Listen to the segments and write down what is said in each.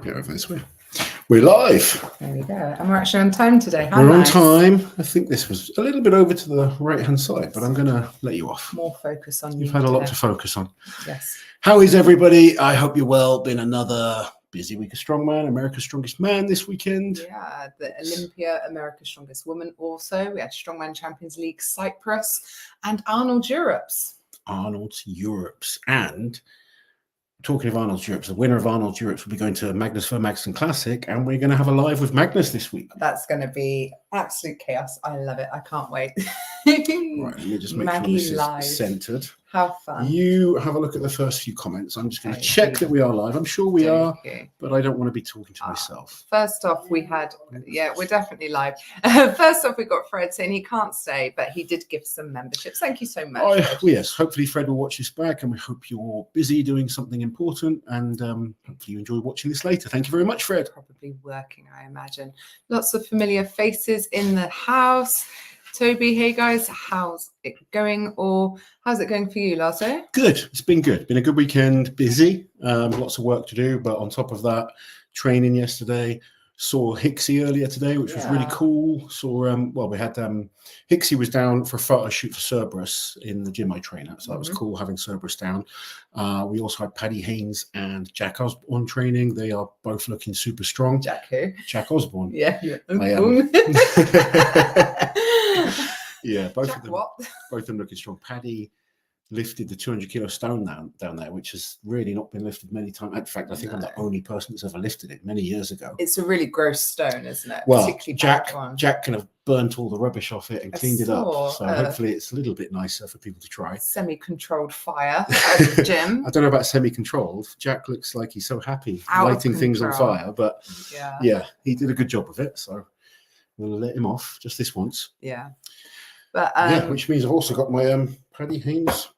a bit over this way. We're live. There we go. And we're actually on time today. We're on time. I think this was a little bit over to the right-hand side, but I'm going to let you off. More focus on you. You've had a lot to focus on. Yes. How is everybody? I hope you're well. Been another busy week of Strongman, America's Strongest Man this weekend. Yeah, the Olympia, America's Strongest Woman also. We had Strongman Champions League Cyprus and Arnold Europe's. Arnold's Europe's. And talking of Arnold's Europe's, the winner of Arnold's Europe's will be going to Magnus Magnuson Classic, and we're going to have a live with Magnus this week. That's going to be absolute chaos. I love it. I can't wait. Right, let me just make Maggie sure this live. is centered. How fun. You have a look at the first few comments. I'm just going to check that we are live. I'm sure we are, but I don't want to be talking to myself. First off, we had, we're definitely live. First off, we got Fred saying he can't stay, but he did give some memberships. Thank you so much. Well, yes, hopefully Fred will watch this back, and we hope you're busy doing something important, and hopefully you enjoy watching this later. Thank you very much, Fred. Probably working, I imagine. Lots of familiar faces in the house. Toby, hey guys, how's it going? Or how's it going for you, Lazo? Good. It's been good. Been a good weekend. Busy. Lots of work to do. But on top of that, training yesterday. Saw Hixie earlier today, which was really cool. Saw, we had Hixie was down for a photo shoot for Cerberus in the gym I train at. So that was cool having Cerberus down. We also had Paddy Haynes and Jack Osborne training. They are both looking super strong. Jack who? Jack Osborne. Yeah. Yeah, both Jack of them. What? Both of them looking strong. Paddy lifted the 200-kilo stone down there, which has really not been lifted many times. In fact, I think I'm the only person that's ever lifted it many years ago. It's a really gross stone, isn't it? Well, Jack kind of burnt all the rubbish off it and cleaned it up. So hopefully it's a little bit nicer for people to try. Semi-controlled fire out of the gym. I don't know about semi-controlled. Jack looks like he's so happy lighting things on fire, but yeah, he did a good job of it. So we'll let him off just this once. Yeah. But which means I've also got my Paddy Haynes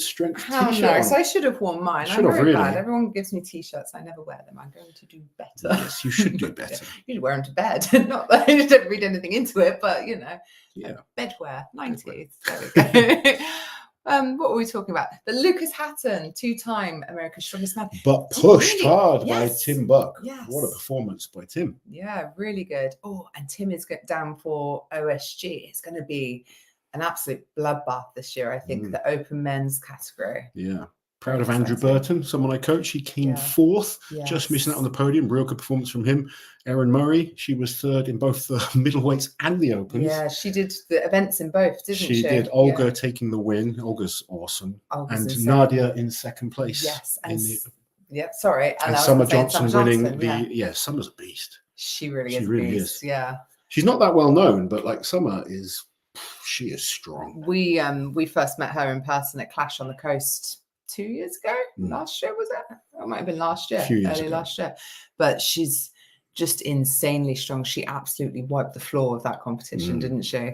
strength t-shirt. Nice. I should have worn mine. I'm very bad. Everyone gives me t-shirts. I never wear them. I'm going to do better. Yes, you should do better. You should wear them to bed. Not that I don't read anything into it, but bedwear. 90s. There we go. What were we talking about? But Lucas Hatton, 2-time America's Strongest Man. But pushed hard by Tim Buck. Yes. What a performance by Tim. Yeah, really good. Oh, and Tim is down for OSG. It's going to be an absolute bloodbath this year, I think, the open men's category. Yeah. Proud of Andrew Burton, someone I coach. He came fourth, just missing out on the podium. Real good performance from him. Erin Murray, she was third in both the middleweights and the opens. Yeah, she did the events in both, didn't she? She did. Olga taking the win. Olga's awesome. And Nadia in second place. Yes. Sorry. And Summer Johnson winning Summer's a beast. She really is. Yeah. She's not that well known, but like Summer is, she is strong. We first met her in person at Clash on the Coast 2 years ago. Last year, was it? It might have been last year. Early last year. But she's just insanely strong. She absolutely wiped the floor of that competition, didn't she?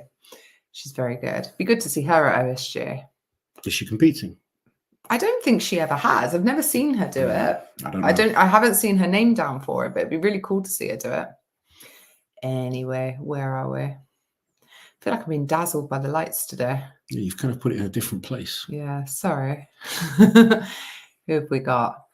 She's very good. Be good to see her at OSG. Is she competing? I don't think she ever has. I've never seen her do it. I haven't seen her name down for it, but it'd be really cool to see her do it. Anyway, where are we? I feel like I've been dazzled by the lights today. Yeah, you've kind of put it in a different place. Yeah, sorry. Who have we got?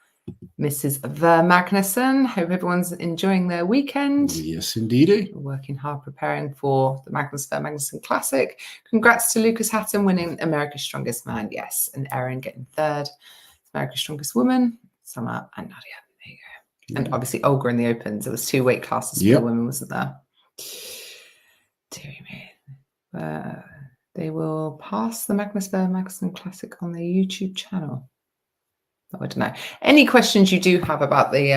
Mrs. Ver Magnuson. Hope everyone's enjoying their weekend. Yes, indeed. Working hard preparing for the Magnus Ver Magnuson Classic. Congrats to Lucas Hatton winning America's Strongest Man. Yes, and Erin getting third. America's Strongest Woman. Summer and Nadia. There you go. Yeah. And obviously Olga in the opens. There was 2 weight classes for the women, wasn't there? Dear me. They will pass the Magnus Ver Magnuson Classic on their YouTube channel. I don't know. Any questions you do have about the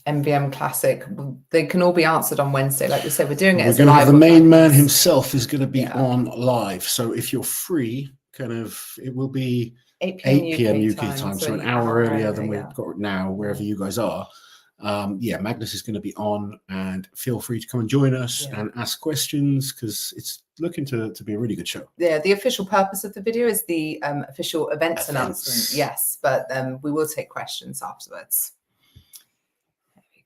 MVM Classic, they can all be answered on Wednesday. Like we said, we're doing it as live. The main man himself is going to be on live. So if you're free, it will be 8 p.m. UK time. So an hour earlier than we've got now, wherever you guys are. Magnus is going to be on, and feel free to come and join us and ask questions, because it's looking to be a really good show. Yeah, the official purpose of the video is the official events announcement. Yes, but we will take questions afterwards. There we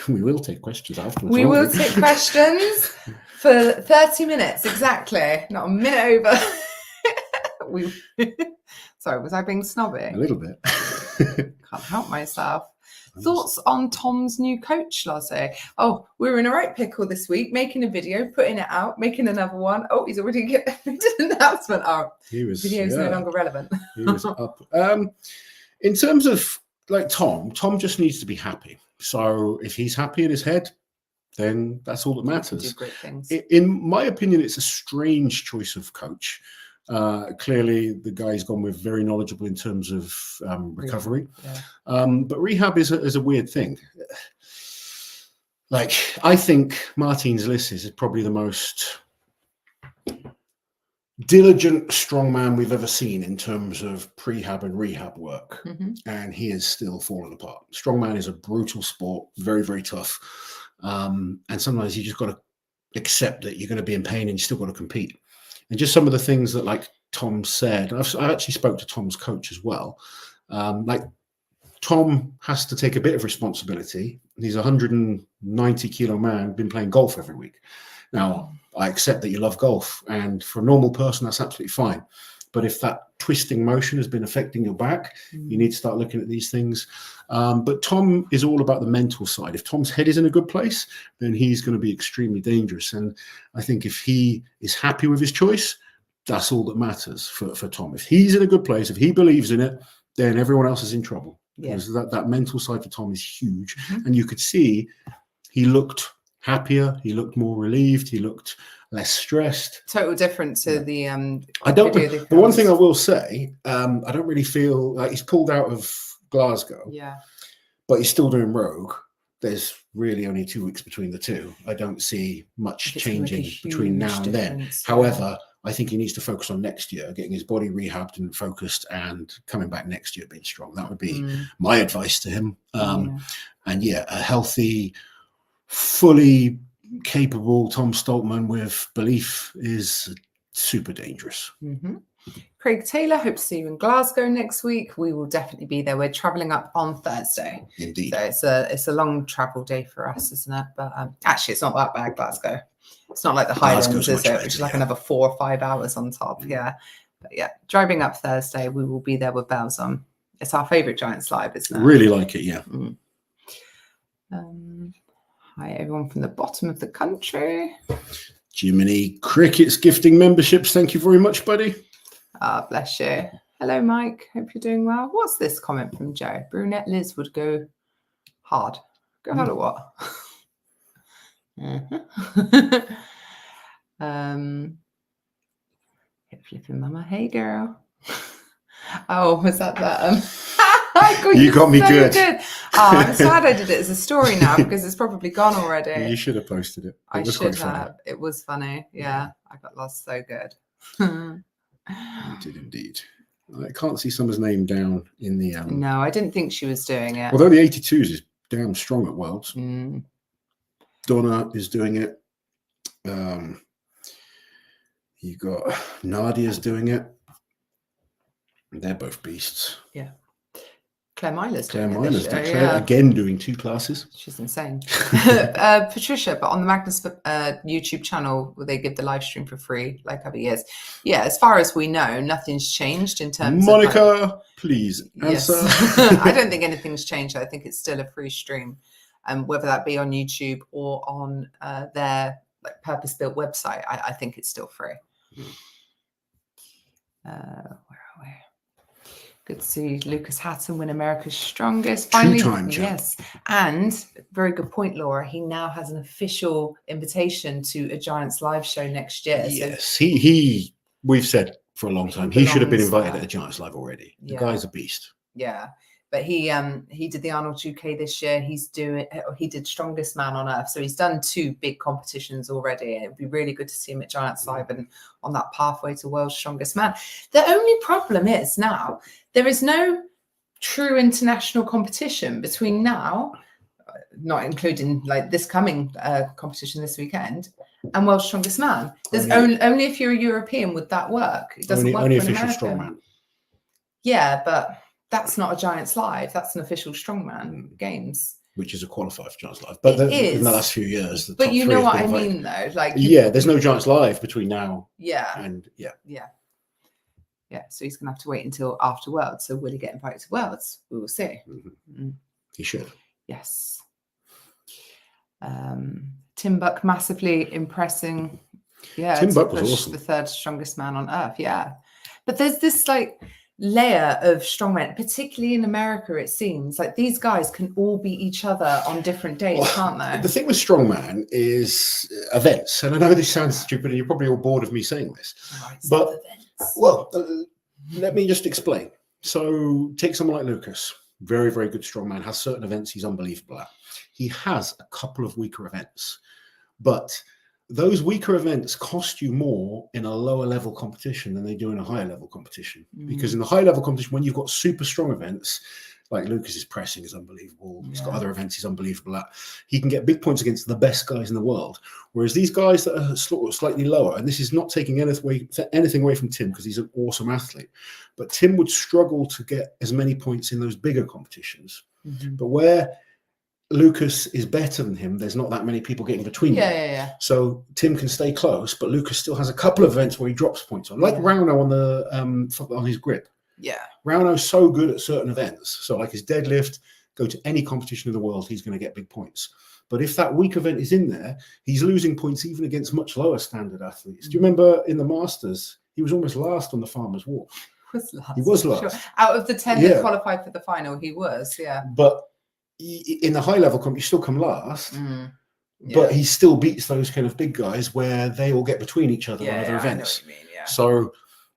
go. We will take questions afterwards. We will take questions for 30 minutes exactly, not a minute over. Sorry, was I being snobby? A little bit. Can't help myself. Thoughts on Tom's new coach, Loz? Oh, we're in a right pickle this week, making a video, putting it out, making another one. Oh, he's already did an announcement. Oh, video's no longer relevant. He was up. In terms of like Tom just needs to be happy. So if he's happy in his head, then that's all that matters. Do great things. In my opinion, it's a strange choice of coach. Clearly, the guy's gone with very knowledgeable in terms of recovery. Yeah. But rehab is a weird thing. Like, I think Martin's Liss is probably the most diligent strongman we've ever seen in terms of prehab and rehab work. And he is still falling apart. Strongman is a brutal sport, very, very tough. And sometimes you just got to accept that you're going to be in pain and you still got to compete. And just some of the things that, like Tom said, I actually spoke to Tom's coach as well. Like, Tom has to take a bit of responsibility. He's a 190 kilo man, been playing golf every week. Now, I accept that you love golf, and for a normal person, that's absolutely fine. But if that twisting motion has been affecting your back, you need to start looking at these things. But Tom is all about the mental side. If Tom's head is in a good place, then he's going to be extremely dangerous. And I think if he is happy with his choice, that's all that matters for Tom. If he's in a good place, if he believes in it, then everyone else is in trouble. Yeah. Because that mental side for Tom is huge. And you could see he looked happier, he looked more relieved, he looked less stressed. Total difference to the the one thing I will say, I don't really feel like he's pulled out of Glasgow. Yeah. But he's still doing Rogue. There's really only 2 weeks between the two. I don't see much changing between now and then. However, I think he needs to focus on next year, getting his body rehabbed and focused and coming back next year being strong. That would be my advice to him. And yeah, a healthy, fully capable Tom Stoltman with belief is super dangerous. Craig Taylor, hope to see you in Glasgow next week. We will definitely be there. We're traveling up on Thursday. Indeed. So it's a long travel day for us, isn't it? But actually, it's not that bad, Glasgow. It's not like the Highlands, is it? Which is like another 4 or 5 hours on top. Yeah. But yeah, driving up Thursday, we will be there with bells on. It's our favourite Giants Live, isn't it? Really like it, yeah. Hi, everyone from the bottom of the country. Jiminy Cricket's gifting memberships. Thank you very much, buddy. Bless you. Hello, Mike. Hope you're doing well. What's this comment from Joe? Brunette Liz would go hard. Go hard or what? Hip flipping mama. Hey, girl. Oh, was that? You got me so good. Oh, I'm sad I did it as a story now because it's probably gone already. You should have posted it. I should have. It was funny. Yeah, I got lost so good. You did indeed. I can't see someone's name down in the. No, I didn't think she was doing it. Although the 82s is damn strong at Worlds. Donna is doing it. You got Nadia's doing it. They're both beasts. Yeah. Claire Myler's doing it. Claire again doing 2 classes. She's insane. Patricia, but on the Magnus YouTube channel, where they give the live stream for free, like other years. Yeah, as far as we know, nothing's changed in terms Monica, please answer. Yes. I don't think anything's changed. I think it's still a free stream. Whether that be on YouTube or on their purpose-built website, I think it's still free. Where are we? Good to see Lucas Hatton win America's Strongest. Finally, 2-time champ. Yes. And very good point, Laura. He now has an official invitation to a Giants live show next year. Yes, so we've said for a long time, he should have been invited at a Giants live already. The guy's a beast. Yeah. But he did the Arnold UK this year. He did Strongest Man on Earth. So he's done 2 big competitions already. And it'd be really good to see him at Giants Live and on that pathway to World's Strongest Man. The only problem is now there is no true international competition between now, not including like this coming competition this weekend, and World's Strongest Man. There's only if you're a European would that work. It doesn't work only for an official American. strongman. Yeah, but that's not a Giants Live. That's an official strongman games. Which is a qualifier for Giants Live. But in the last few years, the but you know what I mean, though. Like, there's no Giants Live between now. And so he's gonna have to wait until after Worlds. So will he get invited to Worlds? We will see. He should. Yes. Tim Buck massively impressing. Yeah, Tim Buck was awesome. The third strongest man on earth. Yeah. But there's this like layer of strongmen, particularly in America, it seems like these guys can all beat each other on different days, can't they? The thing with strongman is events, and I know this sounds stupid and you're probably all bored of me saying this, but let me just explain. So take someone like Lucas, very, very good strongman, has certain events he's unbelievable at. He has a couple of weaker events, but those weaker events cost you more in a lower level competition than they do in a higher level competition. Because in the high level competition, when you've got super strong events, like Lucas's pressing is unbelievable. He's got other events he's unbelievable at. He can get big points against the best guys in the world. Whereas these guys that are slightly lower, and this is not taking anything away from Tim because he's an awesome athlete, but Tim would struggle to get as many points in those bigger competitions. But where Lucas is better than him, there's not that many people getting between them. So Tim can stay close, but Lucas still has a couple of events where he drops points on, like Rauno on the on his grip. Rauno's so good at certain events. So like his deadlift, go to any competition in the world, he's going to get big points. But if that weak event is in there, he's losing points even against much lower standard athletes. Do you remember in the Masters, he was almost last on the Farmer's Walk? He was last. Sure. Out of the 10 that qualified for the final, he was, But in the high level comp, you still come last, but he still beats those kind of big guys where they all get between each other on other events. I know what you mean, So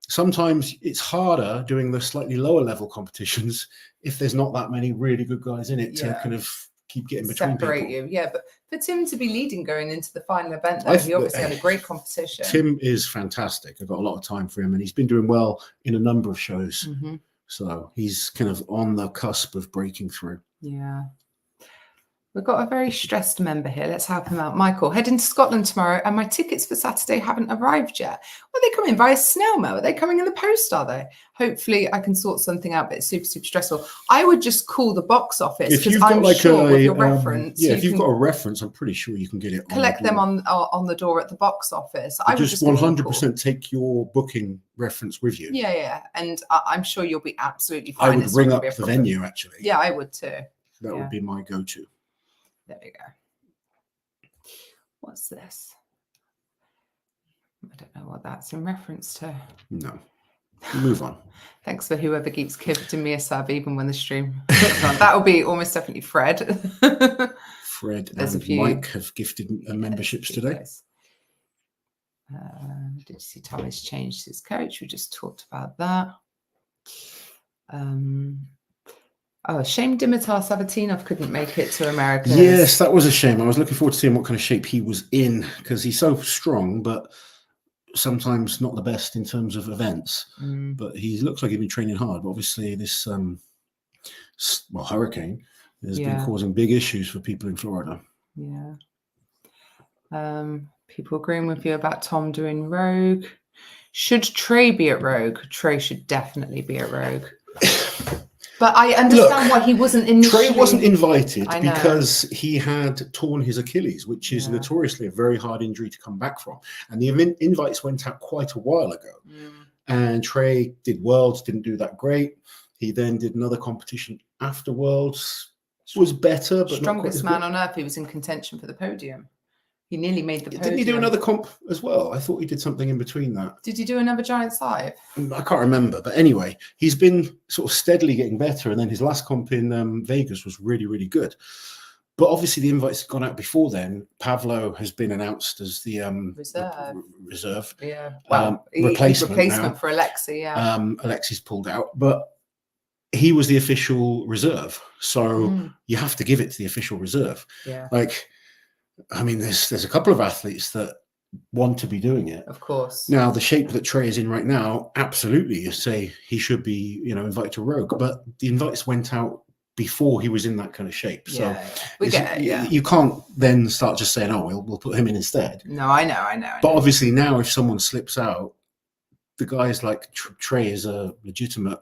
sometimes it's harder doing the slightly lower level competitions if there's not that many really good guys in it to kind of keep getting between separate people. But for Tim to be leading going into the final event, though, he obviously had a great competition. Tim is fantastic. I've got a lot of time for him, and he's been doing well in a number of shows. So he's kind of on the cusp of breaking through. Yeah. We've got a very stressed member here. Let's help him out. Michael, heading to Scotland tomorrow, and my tickets for Saturday haven't arrived yet. Are they coming via snail mail? Are they coming in the post, are they? Hopefully I can sort something out, but it's super, super stressful. I would just call the box office because I'm sure with your reference. If you've got a reference, I'm pretty sure you can get it. Collect them on the door at the box office. I would just 100% take your booking reference with you. And I'm sure you'll be absolutely fine. I would ring up the venue, actually. Yeah, I would too. That would be my go-to. There we go. What's this? I don't know what that's in reference to. No. Move on. Thanks for whoever keeps giving me a sub, even when the stream clicks on. That will be almost definitely Fred. Fred and Mike have gifted memberships today. Did you see Tommy's changed his coach? We just talked about that. Shame Dimitar Savatinov couldn't make it to America. Yes, that was a shame. I was looking forward to seeing what kind of shape he was in because he's so strong, but sometimes not the best in terms of events. But he looks like he's been training hard. But obviously, this hurricane has been causing big issues for people in Florida. People agreeing with you about Tom doing Rogue. Should Trey be at Rogue? Trey should definitely be at Rogue. But I understand why he wasn't initially. Trey wasn't invited because he had torn his Achilles, which is notoriously a very hard injury to come back from. And the invites went out quite a while ago. And Trey did Worlds, didn't do that great. He then did another competition after Worlds, was better. But strongest man on earth. He was in contention for the podium. He nearly made the podium. Didn't he do another comp as well? I thought he did something in between that. Did he do another giant side? I can't remember. But anyway, he's been sort of steadily getting better. And then his last comp in Vegas was really, really good. But obviously the invites had gone out before then. Pavlo has been announced as the reserve. Yeah. Well, replacement for Alexi, Alexi's pulled out. But he was the official reserve. So you have to give it to the official reserve. Yeah. I mean, there's a couple of athletes that want to be doing it. Of course. Now, the shape that Trey is in right now, absolutely, you say he should be, invited to Rogue. But the invites went out before he was in that kind of shape. So we get it, you can't then start just saying, oh, we'll put him in instead. No, I know. But obviously now if someone slips out, the guys like Trey is a legitimate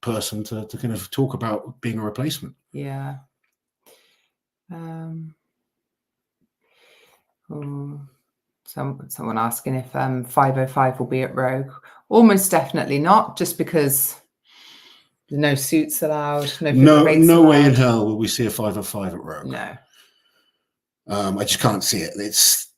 person to kind of talk about being a replacement. Yeah. Someone asking if 505 will be at Rogue. Almost definitely not, just because No suits allowed. No way in hell will we see a 505 at RAW. No. I just can't see it. It's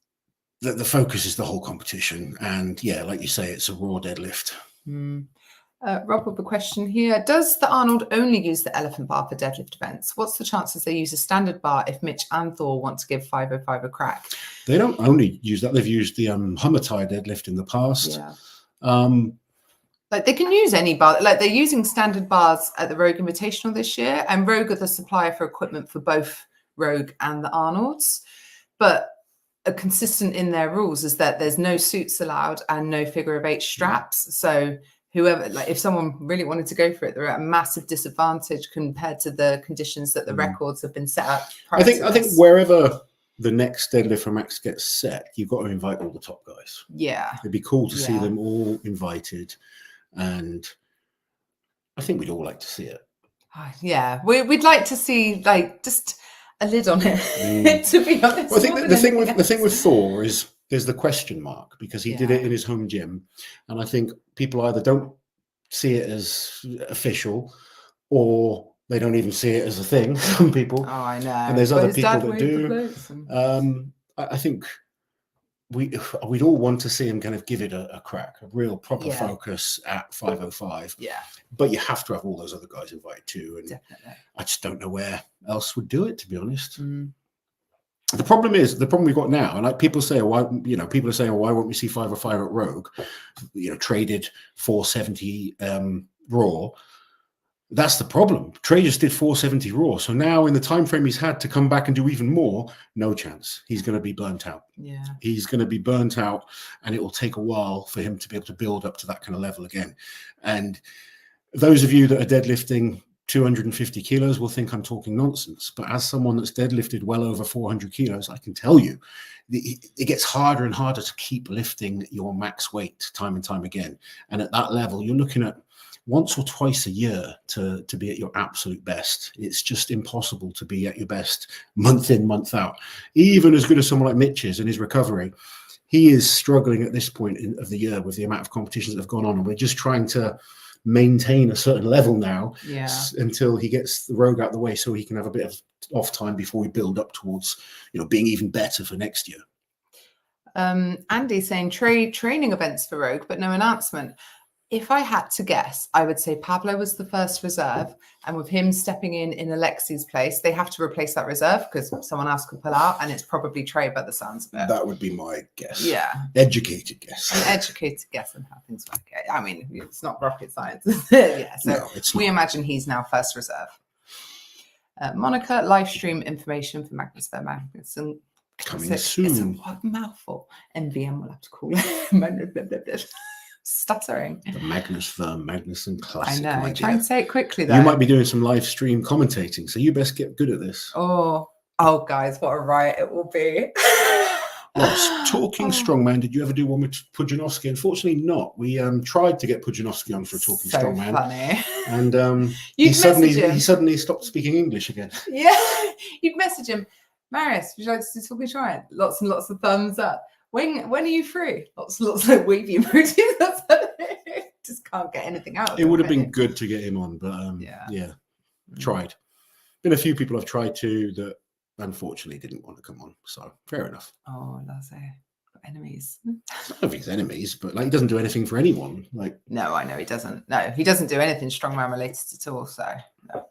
the focus is the whole competition, and yeah, like you say, it's a raw deadlift. Rob, with a question here: does the Arnold only use the elephant bar for deadlift events? What's the chances they use a standard bar if Mitch and Thor want to give 505 a crack? They don't only use that; they've used the Hummer tie deadlift in the past. Yeah. Like they can use any bar. Like they're using standard bars at the Rogue Invitational this year, and Rogue are the supplier for equipment for both Rogue and the Arnolds. But a consistent in their rules is that there's no suits allowed and no figure of 8 straps. So whoever, like if someone really wanted to go for it, they're at a massive disadvantage compared to the conditions that the records have been set up. I think wherever the next deadlift for Max gets set, you've got to invite all the top guys. Yeah. It'd be cool to see them all invited. And I think we'd all like to see it. Yeah. We'd like to see like just a lid on it, to be honest. Well, I think the thing with Thor is there's the question mark, because he did it in his home gym, and I think people either don't see it as official or they don't even see it as a thing. Some people. Oh, I know. And there's other people that do. I think we'd all want to see him kind of give it a crack, a real proper focus at 505. Yeah. But you have to have all those other guys invited too. And definitely. I just don't know where else would do it, to be honest. The problem we've got now, and like people say, people are saying, why won't we see 505 at Rogue? Traded 470 Raw. That's the problem. Trey just did 470 Raw. So now in the time frame he's had to come back and do even more, no chance. He's going to be burnt out. Yeah. He's going to be burnt out, and it will take a while for him to be able to build up to that kind of level again. And those of you that are deadlifting 250 kilos will think I'm talking nonsense. But as someone that's deadlifted well over 400 kilos, I can tell you it gets harder and harder to keep lifting your max weight time and time again. And at that level, you're looking at once or twice a year to be at your absolute best. It's just impossible to be at your best month in, month out. Even as good as someone like Mitch is in his recovery, he is struggling at this point of the year with the amount of competitions that have gone on. And we're just trying to maintain a certain level now until he gets the Rogue out of the way, so he can have a bit of off time before we build up towards being even better for next year. Andy saying training events for Rogue, but no announcement. If I had to guess, I would say Pavlo was the first reserve, and with him stepping in Alexi's place, they have to replace that reserve because someone else could pull out, and it's probably Trey by the sounds of it. That would be my guess. Yeah. Educated guess. An educated guess on how things work. I mean, it's not rocket science. Yeah. So no, it's not. We imagine he's now first reserve. Monica, live stream information for Magnus Magnuson. Coming soon. It's a mouthful. NVM will have to call it. Stuttering. The Magnuson Classic. I know. Try and say it quickly, though. You might be doing some live stream commentating, so you best get good at this. Oh, guys, what a riot it will be. Loz, talking strongman, did you ever do one with Pudzianowski? Unfortunately not. We tried to get Pudzianowski on for a talking strongman. Funny. And he suddenly stopped speaking English again. Yeah. You'd message him, Marius, would you like to do talking strongman? Lots and lots of thumbs up. When are you free? Lots of wavy emojis. Just can't get anything out. It would have been good to get him on, but tried. Been a few people I've tried to that unfortunately didn't want to come on. So fair enough. Oh, Loz, enemies. I don't know if he's enemies, but he doesn't do anything for anyone. No, I know he doesn't. No, he doesn't do anything strongman related at all. So no.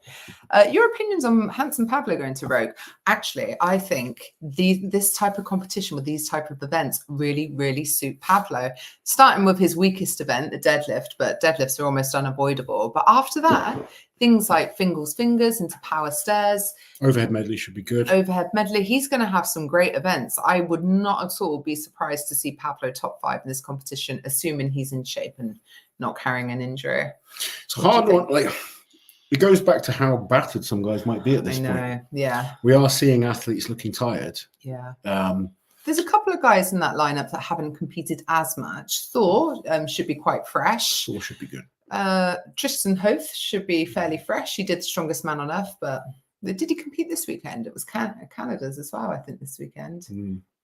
Your opinions on Handsome Pavlo going to Rogue? Actually, I think this type of competition with these type of events really, really suit Pavlo. Starting with his weakest event, the deadlift, but deadlifts are almost unavoidable. But after that, things like fingers into power stairs. Overhead medley should be good. Overhead medley. He's going to have some great events. I would not at all be surprised to see Pavlo top 5 in this competition, assuming he's in shape and not carrying an injury. It's a hard one. It goes back to how battered some guys might be at this point. Yeah. We are seeing athletes looking tired. Yeah. There's a couple of guys in that lineup that haven't competed as much. Thor should be quite fresh. Thor should be good. Tristan Hoth should be fairly fresh. He did the strongest man on earth, but did he compete this weekend? It was Canada's as well, I think, this weekend.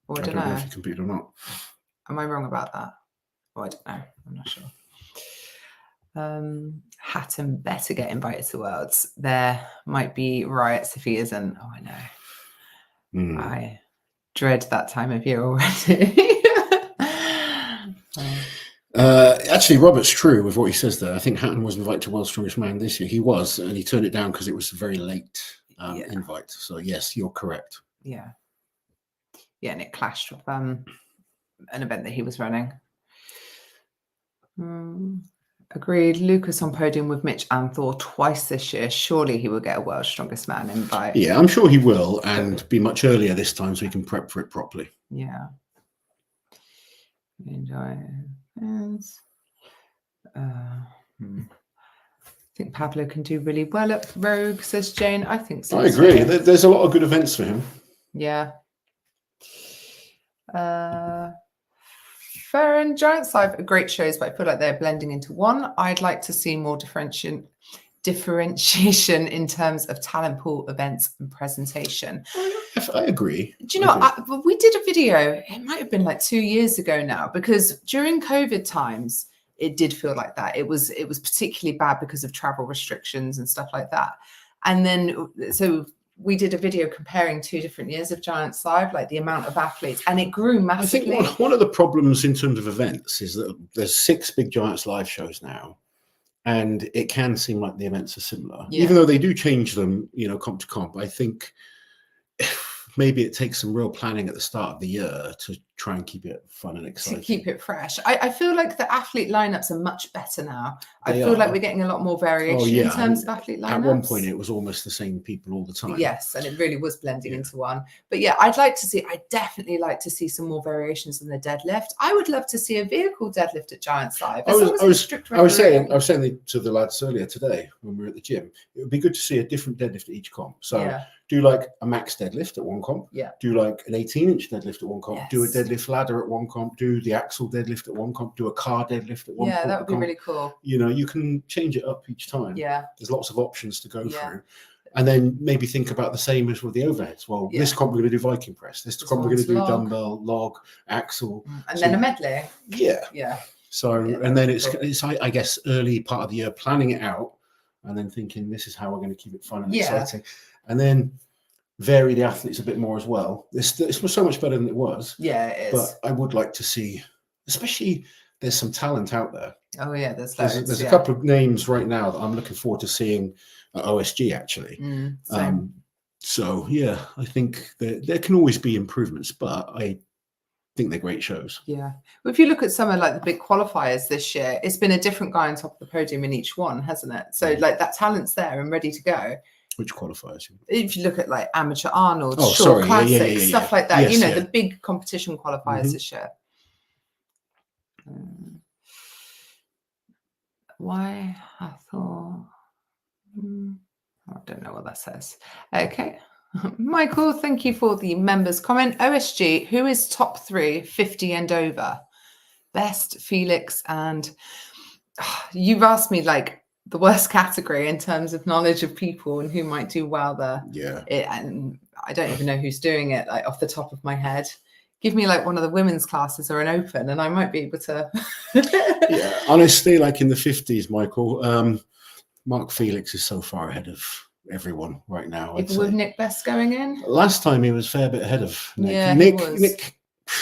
Or I don't know if he competed or not. Am I wrong about that? Oh, I don't know. I'm not sure. Hatton better get invited to Worlds. There might be riots if he isn't. Oh, I know. I dread that time of year already. Actually, Robert's true with what he says there. I think Hatton was invited to World's Strongest Man this year. He was, and he turned it down because it was a very late invite. So yes, you're correct. Yeah, and it clashed with an event that he was running. Agreed. Lucas on podium with Mitch and Thor twice this year. Surely he will get a World's Strongest Man invite. Yeah, I'm sure he will, and be much earlier this time so we can prep for it properly. Yeah. Enjoy. I think Pavlo can do really well at Rogue, says Jane. I think so. I agree. There's a lot of good events for him. Yeah. Fair and Giant Side are great shows, but I feel like they're blending into one. I'd like to see more differentiation in terms of talent pool, events, and presentation. I agree. Do you know, we did a video, it might have been like 2 years ago now, because during COVID times, it did feel like that. It was particularly bad because of travel restrictions and stuff like that. And then, so we did a video comparing 2 different years of Giants Live, like the amount of athletes, and it grew massively. I think one of the problems in terms of events is that there's 6 big Giants Live shows now, and it can seem like the events are similar, even though they do change them, comp to comp. I think maybe it takes some real planning at the start of the year to try and keep it fun and exciting. To keep it fresh. I feel like the athlete lineups are much better now. I feel like we're getting a lot more variation in terms of athlete lineups. At one point, it was almost the same people all the time. Yes, and it really was blending into one. But yeah, I'd definitely like to see some more variations in the deadlift. I would love to see a vehicle deadlift at Giants Live. I was saying to the lads earlier today when we were at the gym, it would be good to see a different deadlift at each comp. So do like a max deadlift at one comp. Yeah. Do like an 18-inch deadlift at one comp. Yes. Do a deadlift ladder at one comp. Do the axle deadlift at one comp. Do a car deadlift at one comp. Yeah, that would be really cool. You can change it up each time. Yeah. There's lots of options to go through. And then maybe think about the same as with the overheads. Well, this comp we're going to do Viking press. This comp we're going to do dumbbell, log, axle. And then a medley. Yeah. Yeah. So, and then it's I guess, early part of the year, planning it out and then thinking this is how we're going to keep it fun and exciting. And then vary the athletes a bit more as well. It's so much better than it was. Yeah, it is. But I would like to see, especially there's some talent out there. Oh yeah, there's a couple of names right now that I'm looking forward to seeing at OSG actually. So yeah, I think there can always be improvements, but I think they're great shows. Yeah. Well, if you look at some of like the big qualifiers this year, it's been a different guy on top of the podium in each one, hasn't it? So like that talent's there and ready to go. Which qualifiers? If you look at like Amateur Arnold, Short Classic, stuff like that, the big competition qualifiers this year. Why I thought I don't know what that says. Okay. Michael, thank you for the members comment. OSG, who is top 3 50 and over? Best, Felix, and you've asked me like the worst category in terms of knowledge of people and who might do well there. Yeah. And I don't even know who's doing it like off the top of my head. Give me like one of the women's classes or an open and I might be able to. Yeah, honestly, like in the 50s, Michael, Mark Felix is so far ahead of everyone right now. Even with Nick Best going in? Last time he was a fair bit ahead of Nick. Yeah, Nick,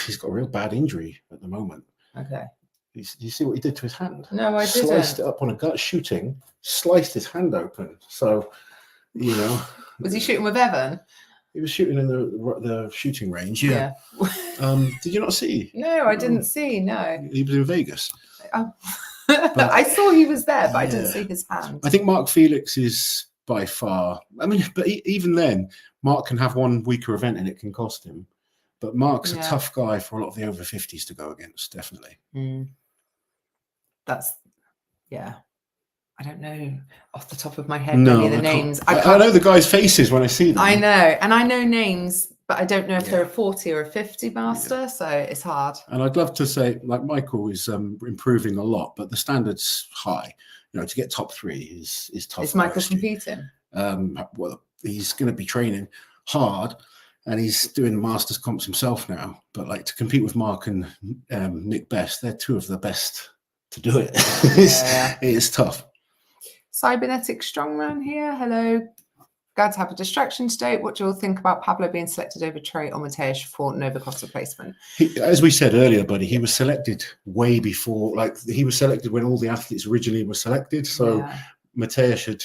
he's got a real bad injury at the moment. Okay. You see what he did to his hand? No, I didn't. Sliced it up on a gut shooting, sliced his hand open. So, Was he shooting with Evan? He was shooting in the shooting range. Yeah. Did you not see? No, I didn't see. No. He was in Vegas. I saw he was there, but I didn't see his hand. I think Mark Felix is by far. I mean, but even then, Mark can have one weaker event and it can cost him. But Mark's a tough guy for a lot of the over 50s to go against, definitely. I don't know off the top of my head any of the names. I know the guys' faces when I see them. I know, and I know names, but I don't know if they're a 40 or a 50 master, so it's hard. And I'd love to say, like Michael is improving a lot, but the standard's high. To get top 3 is tough. Is Michael competing? Well, he's going to be training hard, and he's doing masters comps himself now. But like to compete with Mark and Nick Best, they're 2 of the best to do it. It's tough. Cybernetic Strongman here. Hello. Glad to have a distraction today. What do you all think about Pavlo being selected over Trey or Mateusz for Novikov's replacement? As we said earlier, buddy, he was selected way before. Like, he was selected when all the athletes originally were selected. So Mateusz had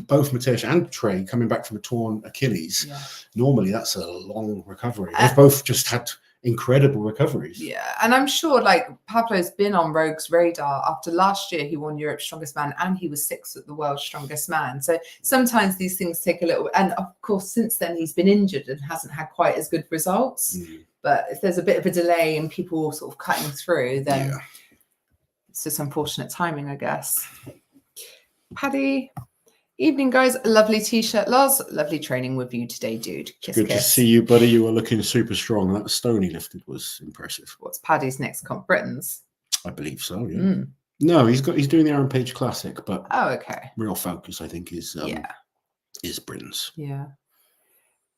both Mateusz and Trey coming back from a torn Achilles. Normally, that's a long recovery. They've both just had incredible recoveries. And I'm sure like Pavlo's been on Rogue's radar. After last year he won Europe's Strongest Man and he was 6th at the World's Strongest Man, so sometimes these things take a little, and of course since then he's been injured and hasn't had quite as good results. But if there's a bit of a delay and people sort of cutting through, then it's just unfortunate timing, I guess. Paddy, evening guys, lovely t-shirt. Loz, lovely training with you today, dude. Kiss, good to see you, buddy. You were looking super strong. That stone he lifted was impressive. What's Paddy's next comp? Britain's? I believe so, No, he's doing the Aaron Page Classic, but real focus I think is Britain's.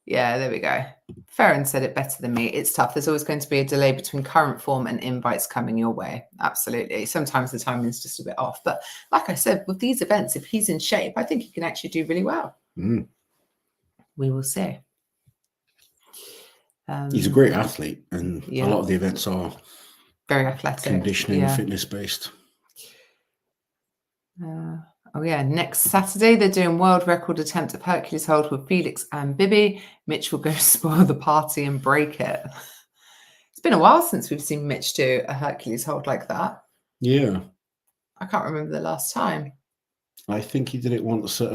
Yeah, there we go. Farron said it better than me. It's tough. There's always going to be a delay between current form and invites coming your way. Absolutely. Sometimes the timing is just a bit off. But like I said, with these events, if he's in shape, I think he can actually do really well. We will see. He's a great athlete, and a lot of the events are very athletic, conditioning, fitness based. Next Saturday they're doing world record attempt of Hercules hold with Felix and Bibi. Mitch will go spoil the party and break it. It's been a while since we've seen Mitch do a Hercules hold like that. I can't remember the last time. I think he did it once at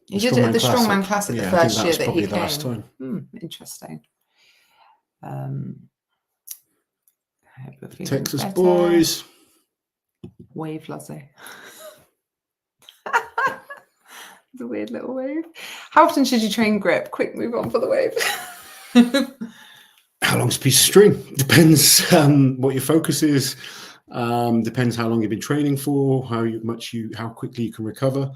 he did it at the Strongman Classic the first year that he came. Last time. Interesting. Texas boys. Wave Lozzie. The weird little wave. How often should you train grip? Quick move on for the wave. How long's a piece of string? Depends what your focus is. Depends how long you've been training for, how quickly you can recover.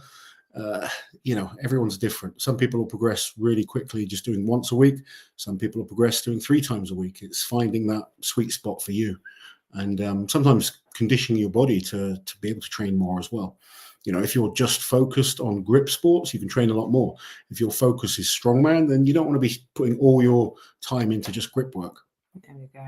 Everyone's different. Some people will progress really quickly just doing once a week. Some people will progress doing 3 times a week. It's finding that sweet spot for you, and sometimes conditioning your body to be able to train more as well. If you're just focused on grip sports, you can train a lot more. If your focus is strongman, then you don't want to be putting all your time into just grip work. There we go.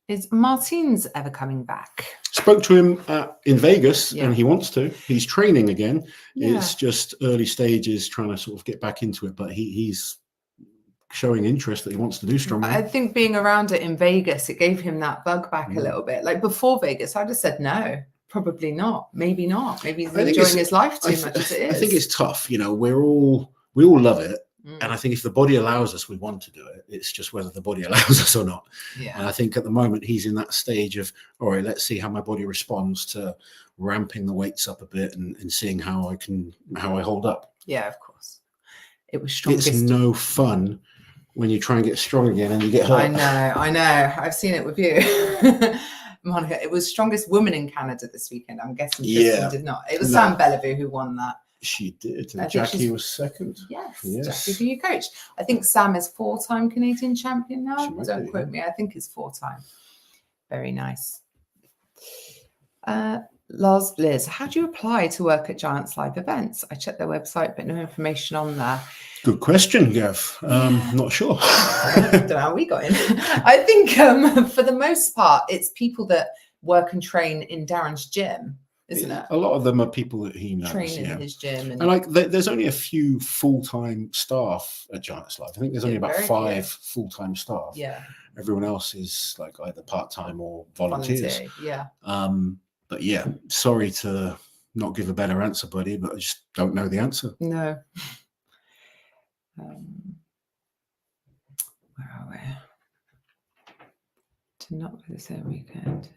Is Martins ever coming back? Spoke to him in Vegas, and he wants to. He's training again. It's just early stages, trying to sort of get back into it. But he's showing interest that he wants to do strongman. I think being around it in Vegas, it gave him that bug back a little bit. Like before Vegas, I just said no. Probably not. Maybe not. Maybe he's enjoying his life too much as it is. I think it's tough. We all love it. And I think if the body allows us, we want to do it. It's just whether the body allows us or not. And I think at the moment he's in that stage of, all right, let's see how my body responds to ramping the weights up a bit and seeing how I hold up. Yeah, of course. It was strongest. It's no fun when you try and get strong again and you get hurt. I know. I've seen it with you. Monica, it was strongest woman in Canada this weekend. I'm guessing Kristen did not. It was Sam Bellevue who won that. She did. And Jackie was second. Yes, Jackie, who you coached. I think Sam is 4-time Canadian champion now. Don't quote me. I think it's 4-time. Very nice. Loz, Liz, how do you apply to work at Giants live events? I checked their website, but no information on there. Good question, Gav. Not sure. I don't know how we got in. I think for the most part, it's people that work and train in Darren's gym, isn't it? A lot of them are people that he knows. Training in his gym. And like, there's only a few full-time staff at Giants Live. I think there's only about 5 full-time staff. Yeah. Everyone else is like either part-time or volunteers. But yeah, sorry to not give a better answer, buddy, but I just don't know the answer. No. Where are we? To not be the same weekend.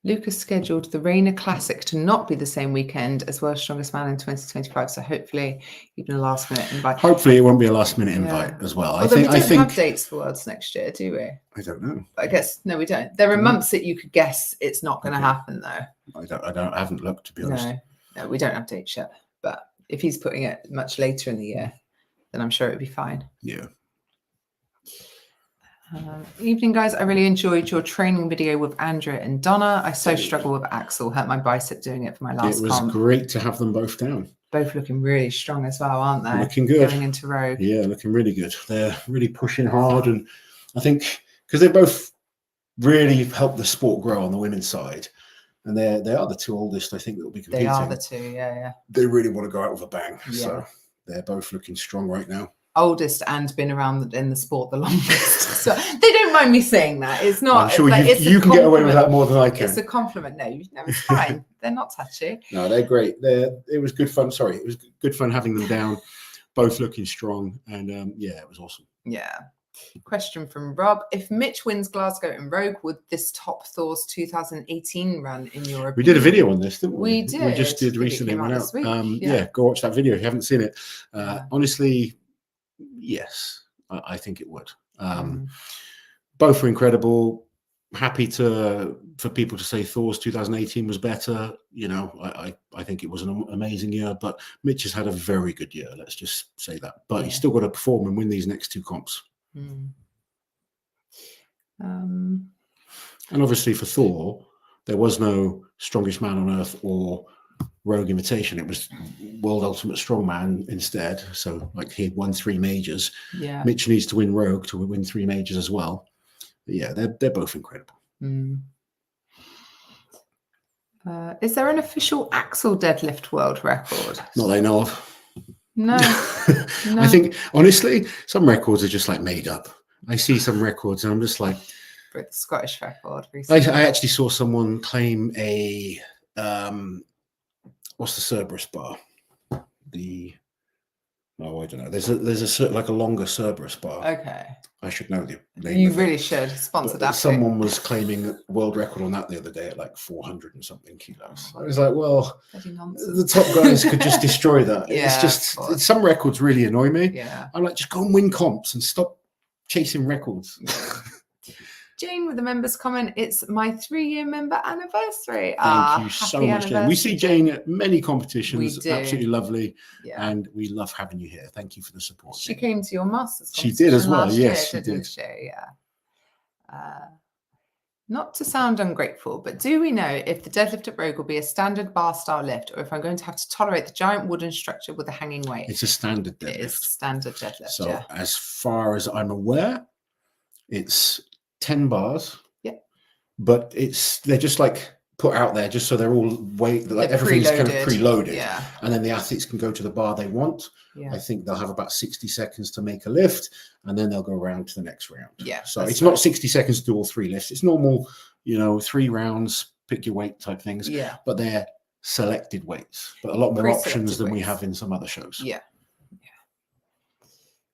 Lucas scheduled the Rainier Classic to not be the same weekend as World's Strongest Man in 2025. So hopefully, even a last-minute invite. Hopefully, it won't be a last-minute invite as well. I think we don't have dates for Worlds next year, do we? I don't know. I guess no, we don't. There are months that you could guess it's not going to happen, though. I haven't looked, to be honest. No, we don't have dates yet. But if he's putting it much later in the year, then I'm sure it'd be fine. Yeah. Evening, guys. I really enjoyed your training video with Andrew and Donna. I so struggle with Axel. Hurt my bicep doing it for my last It was great to have them both down. Both looking really strong as well, aren't they? Looking good. Going into Rogue. Yeah, looking really good. They're really pushing hard. And I think because they both really helped the sport grow on the women's side. And they are the two oldest, I think, that will be competing. They are the two, yeah. They really want to go out with a bang. Yeah. So they're both looking strong right now. Oldest and been around in the sport the longest. So they don't mind me saying that. It's not. I'm sure you can get away with that more than I can. It's a compliment. No, it's fine. They're not touchy. No, they're great. It was good fun. Sorry, it was good fun having them down, both looking strong. And yeah, it was awesome. Yeah. Question from Rob. If Mitch wins Glasgow and Rogue, would this top Thor's 2018 run in your opinion? We did a video on this, didn't we? We did. We just did recently. Went out. Yeah, go watch that video if you haven't seen it. Honestly, yes, I think it would. Both were incredible. Happy for people to say Thor's 2018 was better. You know, I think it was an amazing year, but Mitch has had a very good year. Let's just say that. But he's still got to perform and win these next two comps. And obviously for Thor, there was no Strongest Man on Earth or Rogue Invitation. It was World Ultimate Strongman instead. So like he won 3 majors. Yeah. Mitch needs to win Rogue to win 3 majors as well. But yeah, they're both incredible. Is there an official Axel deadlift world record? Not that I know of. No. I think honestly, some records are just like made up. I see some records and I'm just like, the Scottish record recently. I actually saw someone claim a what's the Cerberus bar? I don't know. There's a like a longer Cerberus bar. Okay. I should know the name. You really should sponsor that. Someone was claiming a world record on that the other day at like 400 and something kilos. I was like, well, the top guys could just destroy that. It's just some records really annoy me. Yeah. I'm like, just go and win comps and stop chasing records. Jane with the members comment, it's my 3-year member anniversary. Thank you so much, Jane. We see Jane at many competitions. We do. Absolutely lovely. Yeah. And we love having you here. Thank you for the support. She came to your Masters competition. She did as well. Yes, she did. Yeah. Not to sound ungrateful, but do we know if the deadlift at Rogue will be a standard bar style lift or if I'm going to have to tolerate the giant wooden structure with a hanging weight? It's a standard deadlift. It is standard deadlift. So as far as I'm aware, it's 10 bars, but they're just like put out there just so they're all everything's kind of preloaded, and then the athletes can go to the bar they want. I think they'll have about 60 seconds to make a lift and then they'll go around to the next round. So it's not 60 seconds to do all 3 lifts. It's normal, 3 rounds, pick your weight type things, but they're selected weights, but a lot more options than we have in some other shows.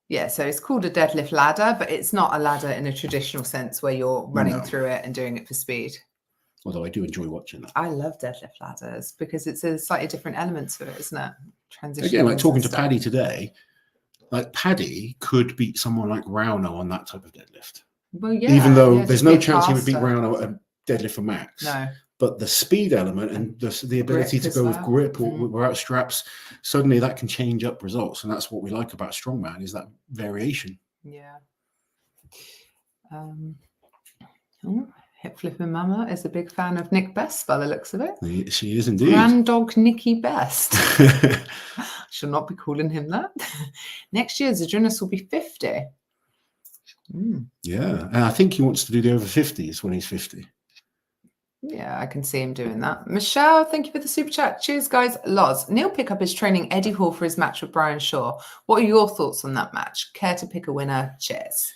Yeah, so it's called a deadlift ladder, but it's not a ladder in a traditional sense where you're running through it and doing it for speed. Although I do enjoy watching that. I love deadlift ladders because it's a slightly different element to it, isn't it? Transition. Again, like talking to Paddy today, like Paddy could beat someone like Rauno on that type of deadlift. Well, yeah. Even though there's no chance he would beat Rauno at a deadlift for max. No. But the speed element and the ability to go with grip or without straps, suddenly that can change up results. And that's what we like about Strongman is that variation. Yeah. Hip flipping mama is a big fan of Nick Best by the looks of it. She is indeed. Grand dog Nicky Best. Shall not be calling him that. Next year, Zadrunas will be 50. Yeah. And I think he wants to do the over 50s when he's 50. Yeah, I can see him doing that. Michelle, thank you for the super chat. Cheers, guys. Loz, Neil Pickup is training Eddie Hall for his match with Brian Shaw. What are your thoughts on that match? Care to pick a winner? Cheers.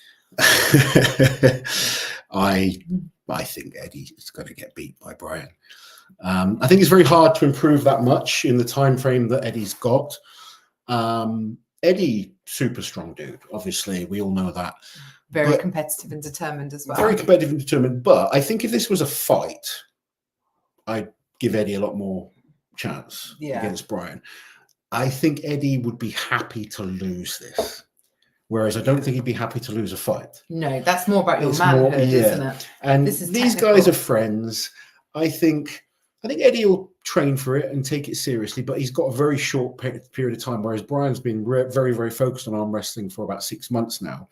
I think Eddie is going to get beat by Brian. I think it's very hard to improve that much in the time frame that Eddie's got. Eddie, super strong dude. Obviously, we all know that. Very competitive and determined as well. Very competitive and determined. But I think if this was a fight, I'd give Eddie a lot more chance against Brian. I think Eddie would be happy to lose this. Whereas I don't think he'd be happy to lose a fight. No, that's more about your manhood, isn't it? And these guys are friends. I think Eddie will train for it and take it seriously, but he's got a very short period of time, whereas Brian's been very, very focused on arm wrestling for about 6 months now.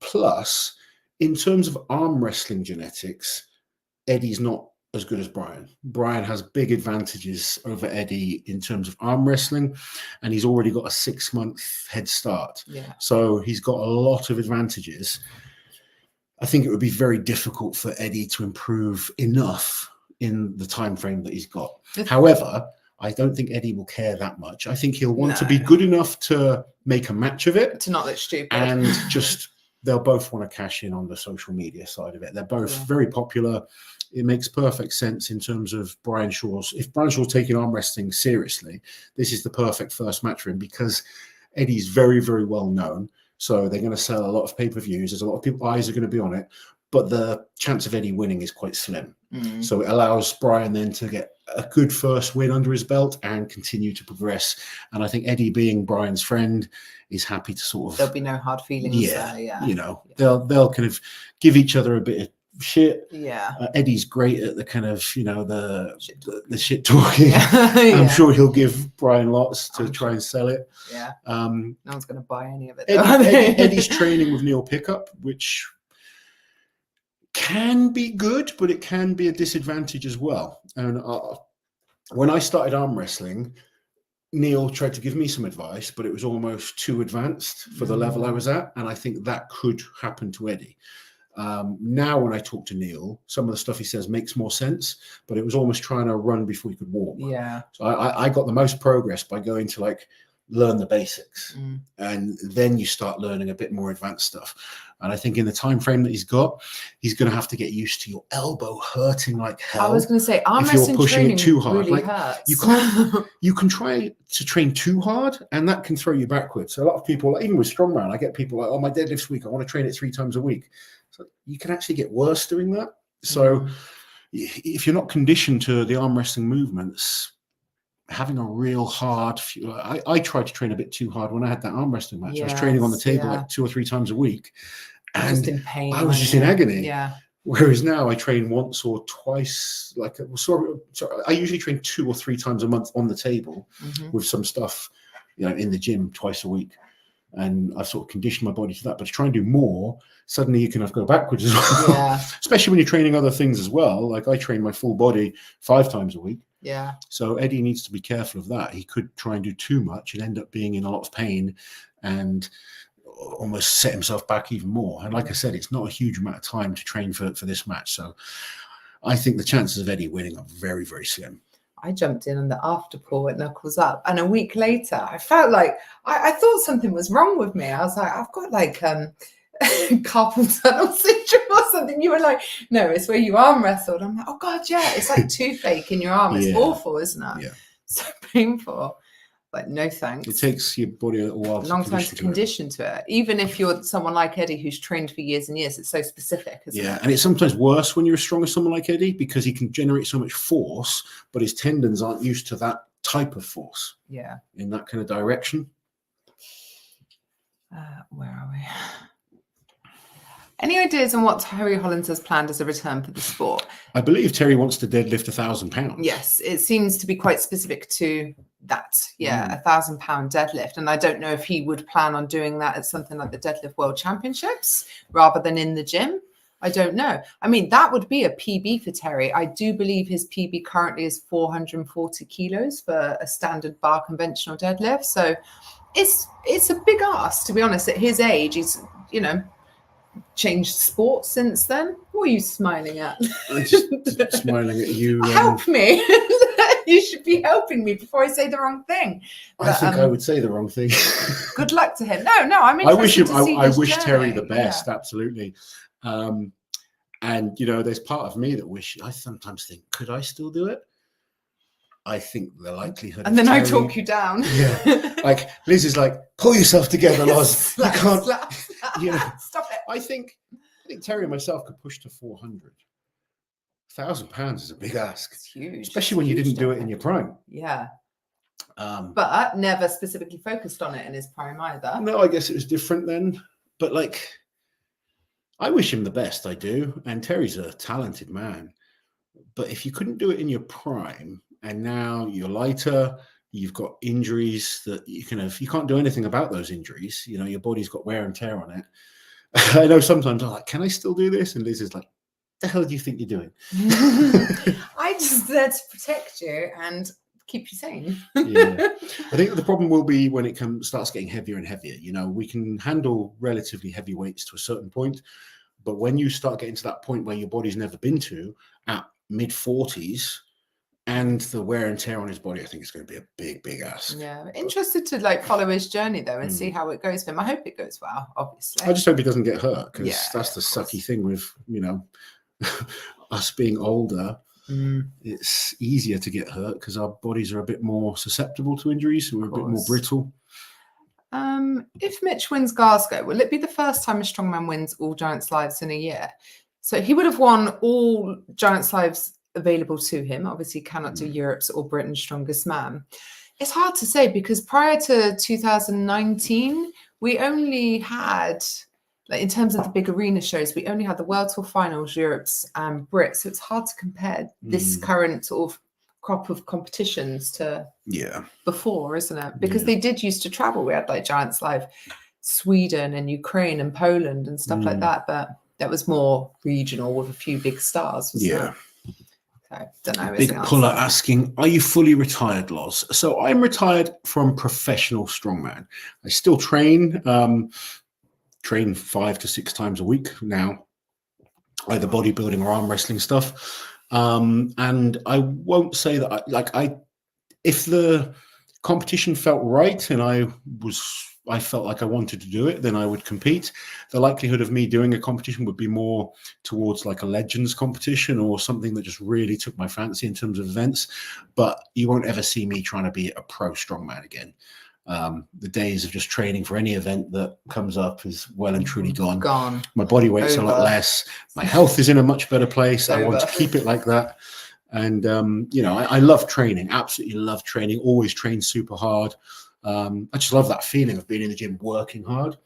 Plus, in terms of arm wrestling genetics, Eddie's not as good as Brian. Brian has big advantages over Eddie in terms of arm wrestling, and he's already got a 6-month head start. Yeah. So he's got a lot of advantages. I think it would be very difficult for Eddie to improve enough in the time frame that he's got. However, I don't think Eddie will care that much. I think he'll want to be good enough to make a match of it. To not look stupid. And just, they'll both want to cash in on the social media side of it. They're both very popular. It makes perfect sense in terms of Brian Shaw's. If Brian Shaw's taking arm wrestling seriously, this is the perfect first match for him because Eddie's very, very well known. So they're going to sell a lot of pay-per-views. There's a lot of people, eyes are going to be on it. But the chance of Eddie winning is quite slim. So it allows Brian then to get a good first win under his belt and continue to progress. And I think Eddie, being Brian's friend, is happy to sort of... There'll be no hard feelings there, you know, they'll kind of give each other a bit of shit. Eddie's great at the kind of, you know, the shit talking. I'm sure he'll give Brian lots to try and sell it. No one's going to buy any of it. Eddie's training with Neil Pickup, which can be good, but it can be a disadvantage as well. And when I started arm wrestling, Neil tried to give me some advice, but it was almost too advanced for the level I was at. And I think that could happen to Eddie. Now, when I talk to Neil, some of the stuff he says makes more sense, but it was almost trying to run before you could walk. So I got the most progress by going to like learn the basics, and then you start learning a bit more advanced stuff. And I think in the time frame that he's going to have to get used to your elbow hurting like hell. I was going to say, arm if you're wrestling pushing it too hard, really like hurts. you can try to train too hard, and that can throw you backwards. So a lot of people, even with strongman, I get people like, "Oh, my deadlift's weak. I want to train it 3 times a week." So you can actually get worse doing that. So if you're not conditioned to the arm wrestling movements, having a real hard, I tried to train a bit too hard when I had that arm wrestling match. I was training on the table like 2 or 3 times a week, and just in pain. I was just in agony. Whereas now I train once or twice. I usually train 2 or 3 times a month on the table with some stuff, you know, in the gym twice a week. And I've sort of conditioned my body to that. But to try and do more, suddenly you can go backwards as well. Especially when you're training other things as well. Like I train my full body 5 times a week. So Eddie needs to be careful of that. He could try and do too much and end up being in a lot of pain and almost set himself back even more. And like I said, it's not a huge amount of time to train for this match. So I think the chances of Eddie winning are very, very slim. I jumped in on the after pull at Knuckles Up, and a week later I felt like I thought something was wrong with me. I was like, I've got like carpal tunnel syndrome or something. You were like, no, it's where you arm wrestled. I'm like, oh god, yeah, it's like toothache in your arm. It's awful, isn't it? So painful. Like, no thanks. It takes your body a little while to condition to it. Even if you're someone like Eddie who's trained for years and years, it's so specific, isn't it? And it's sometimes worse when you're as strong as someone like Eddie because he can generate so much force, but his tendons aren't used to that type of force. In that kind of direction. Where are we? Any ideas on what Terry Hollands has planned as a return for the sport? I believe Terry wants to deadlift 1,000 pounds. Yes, it seems to be quite specific to that. 1,000 pound deadlift. And I don't know if he would plan on doing that at something like the Deadlift World Championships rather than in the gym. I don't know. I mean, that would be a PB for Terry. I do believe his PB currently is 440 kilos for a standard bar conventional deadlift. So it's a big ask, to be honest. At his age, he's, you know, changed sports since then. What are you smiling at? I'm just smiling at you. Help me. You should be helping me before I say the wrong thing. But, I think I would say the wrong thing. Good luck to him. No, I'm I wish interested him. I wish journey. Terry the best. Absolutely. And you know, there's part of me that I sometimes think, could I still do it? I think the likelihood. And then Terry, I talk you down. Like Liz is like, pull yourself together, Loz. You can't. Slap. You know, stop it. I think Terry and myself could push to 400. 1,000 pounds is a big ask. It's huge, especially when you didn't do it in your prime. But never specifically focused on it in his prime either. No, I guess it was different then. But like, I wish him the best. I do. And Terry's a talented man. But if you couldn't do it in your prime, and now you're lighter, you've got injuries that you can't do anything about those injuries. You know, your body's got wear and tear on it. I know sometimes I'm like, can I still do this? And Liz is like, the hell do you think you're doing? I just there to protect you and keep you sane. Yeah. I think the problem will be when it starts getting heavier and heavier. You know, we can handle relatively heavy weights to a certain point, but when you start getting to that point where your body's never been to at mid-40s, and the wear and tear on his body, I think it's going to be a big ask. Yeah, interested to like follow his journey though and see how it goes for him. I hope it goes well, obviously. I just hope he doesn't get hurt, because that's the sucky thing with, you know, us being older. It's easier to get hurt because our bodies are a bit more susceptible to injuries, so we're a bit more brittle. If Mitch wins Glasgow, will it be the first time a strongman wins all Giants Lives in a year? So he would have won all Giants Lives available to him. Obviously cannot do Europe's or Britain's Strongest Man. It's hard to say because prior to 2019 we only had, like, in terms of the big arena shows, we only had the World Tour Finals, Europe's and Brits, so it's hard to compare this current sort of crop of competitions to before, isn't it? Because they did used to travel. We had like Giants Live Sweden and Ukraine and Poland and stuff like that, but that was more regional with a few big stars, wasn't it? So, don't know. Big Puller asking, are you fully retired, Loz? So I'm retired from professional strongman. I still train 5 to 6 times a week now, either bodybuilding or arm wrestling stuff. And I won't say that if the competition felt right and I felt like I wanted to do it, then I would compete. The likelihood of me doing a competition would be more towards like a Legends competition or something that just really took my fancy in terms of events. But you won't ever see me trying to be a pro strongman again. The days of just training for any event that comes up is well and truly gone. My body weight's a lot less. My health is in a much better place. I want to keep it like that. And, you know, I love training, absolutely love training, always train super hard. I just love that feeling of being in the gym, working hard.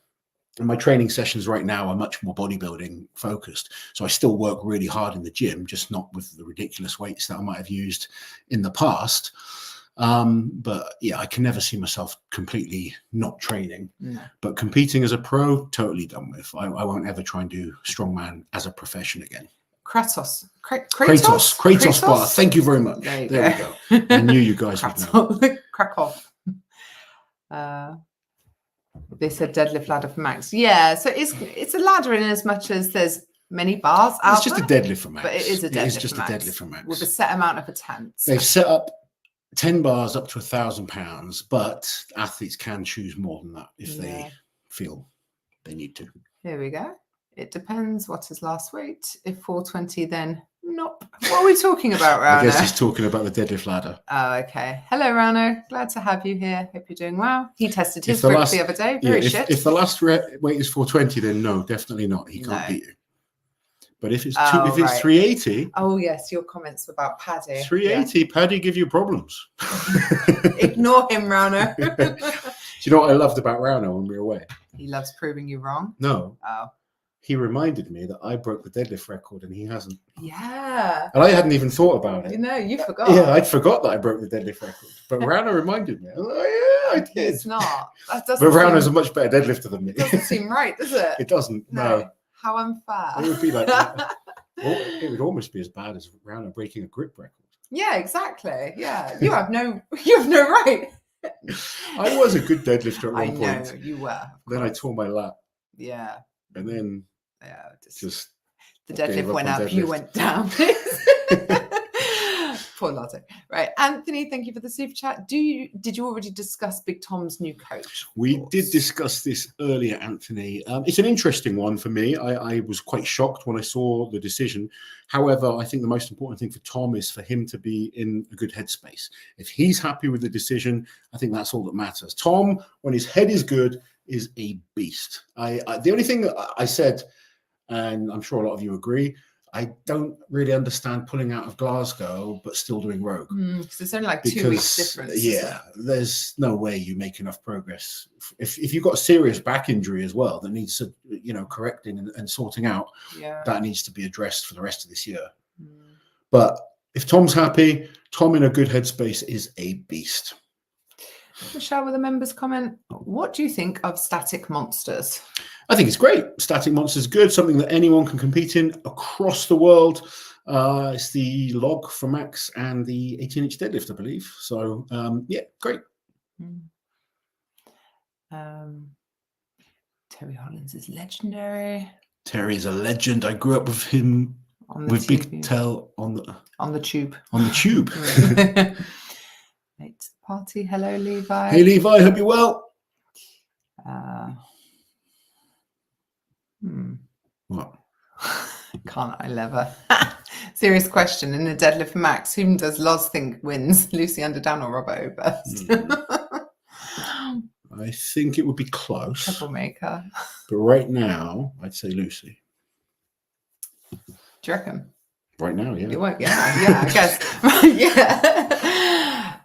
And my training sessions right now are much more bodybuilding focused. So I still work really hard in the gym, just not with the ridiculous weights that I might have used in the past. But yeah, I can never see myself completely not training. But competing as a pro, totally done with. I won't ever try and do strongman as a profession again. Kratos bar. Thank you very much. There we go. I knew you guys would know. Krakow. They said deadlift ladder for max. Yeah, so it's a ladder in as much as there's many bars out. It's just a deadlift for max. But it is a deadlift. It's just a deadlift for max with a set amount of attempts. They've set up 10 bars up to 1,000 pounds, but athletes can choose more than that if they feel they need to. Here we go. It depends what his last weight. If 420, then nope. What are we talking about, Rano? I guess he's talking about the deadlift ladder. Oh, okay. Hello, Rano. Glad to have you here. Hope you're doing well. He tested his grip the other day. Very shit. If the last weight is 420, then no, definitely not. He can't beat you. But if it's if it's 380. Oh yes, your comments about Paddy. 380, Paddy give you problems. Ignore him, Rano. Do you know what I loved about Rano when we were away? He loves proving you wrong. No. Oh. He reminded me that I broke the deadlift record and he hasn't. Yeah. And I hadn't even thought about it. You know, you forgot. Yeah, I'd forgot that I broke the deadlift record. But Rano reminded me. I was like, yeah, I did. It's not. That doesn't. But Rano's a much better deadlifter than me. It doesn't seem right, does it? It doesn't. No. How unfair. It would be like it would almost be as bad as Rano breaking a grip record. Yeah, exactly. Yeah. You have no right. I was a good deadlifter at one point. I know, you were. Then I tore my lat. Yeah. And then just the deadlift went up, you went down. Poor Lotto. Right. Anthony, thank you for the super chat. Did you already discuss Big Tom's new coach? We did discuss this earlier, Anthony. It's an interesting one for me. I was quite shocked when I saw the decision. However, I think the most important thing for Tom is for him to be in a good headspace. If he's happy with the decision, I think that's all that matters. Tom, when his head is good, is a beast. The only thing that I said, and I'm sure a lot of you agree, I don't really understand pulling out of Glasgow but still doing Rogue. Because it's only like 2 weeks difference. Yeah, there's no way you make enough progress. If you've got a serious back injury as well that needs correcting and sorting out, that needs to be addressed for the rest of this year. But if Tom's happy, Tom in a good headspace is a beast. Michelle with a members comment. What do you think of static monsters? I think it's great. Static monsters good, something that anyone can compete in across the world. It's the log for max and the 18-inch deadlift, I believe. So yeah, great. Terry Hollands is legendary. Terry is a legend. I grew up with him with Big Tel on the tube. On the tube. Late party. Hello, Levi. Hey, Levi. Hope you're well. What? Can't I lever? Serious question. In the deadlift max, whom does Loz think wins? Lucy Underdown or Robert Oberst? I think it would be close. Troublemaker. But right now, I'd say Lucy. Do you reckon? Right now, yeah. You won't, yeah, I guess. Yeah.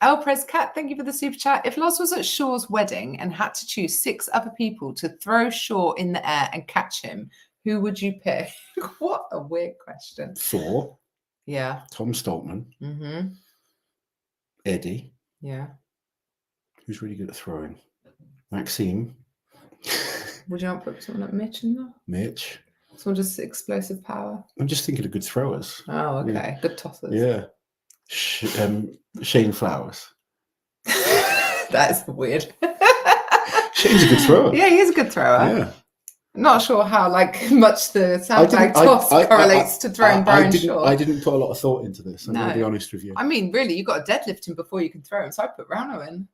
El Press Cat, thank you for the super chat. If Loz was at Shaw's wedding and had to choose 6 other people to throw Shaw in the air and catch him, who would you pick? What a weird question. Thor. Yeah. Tom Stoltman. Eddie. Yeah. Who's really good at throwing? Maxime. Would you not put someone like Mitch in there? Mitch. Someone just explosive power? I'm just thinking of good throwers. Oh, okay. Yeah. Good tossers. Yeah. Shane Flowers. That's weird. Shane's a good thrower. Yeah, he is a good thrower. Yeah. Not sure how much the sandbag toss correlates to throwing Brian Shaw. I didn't put a lot of thought into this. I'm going to be honest with you. I mean, really, you've got to deadlift him before you can throw him. So I put Rano in.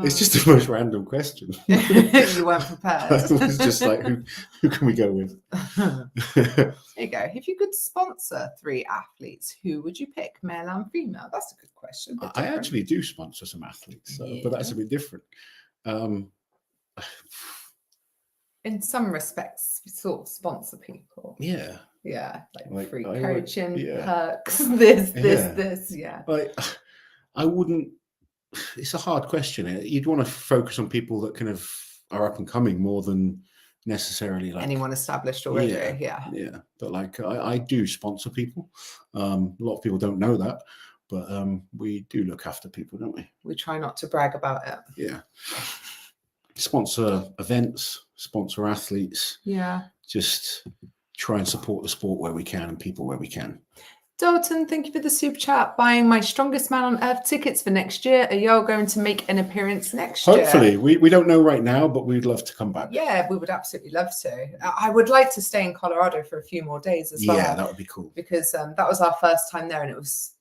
It's just the most random question. You weren't prepared. It was just like, who can we go with? There you go. If you could sponsor 3 athletes, who would you pick, male and female? That's a good question. I actually do sponsor some athletes, but that's a bit different. In some respects, we sort of sponsor people. Yeah. Yeah, like free coaching, perks, this. Yeah. I wouldn't. It's a hard question. You'd want to focus on people that kind of are up and coming more than necessarily like anyone established already. Yeah. But I do sponsor people. A lot of people don't know that, but we do look after people, don't we? We try not to brag about it. Yeah. Sponsor events, sponsor athletes. Yeah. Just try and support the sport where we can and people where we can. Dalton, thank you for the super chat. Buying my Strongest Man on Earth tickets for next year. Are y'all going to make an appearance next year? Hopefully. We don't know right now, but we'd love to come back. Yeah, we would absolutely love to. I would like to stay in Colorado for a few more days as well. Yeah, that would be cool. Because that was our first time there and it was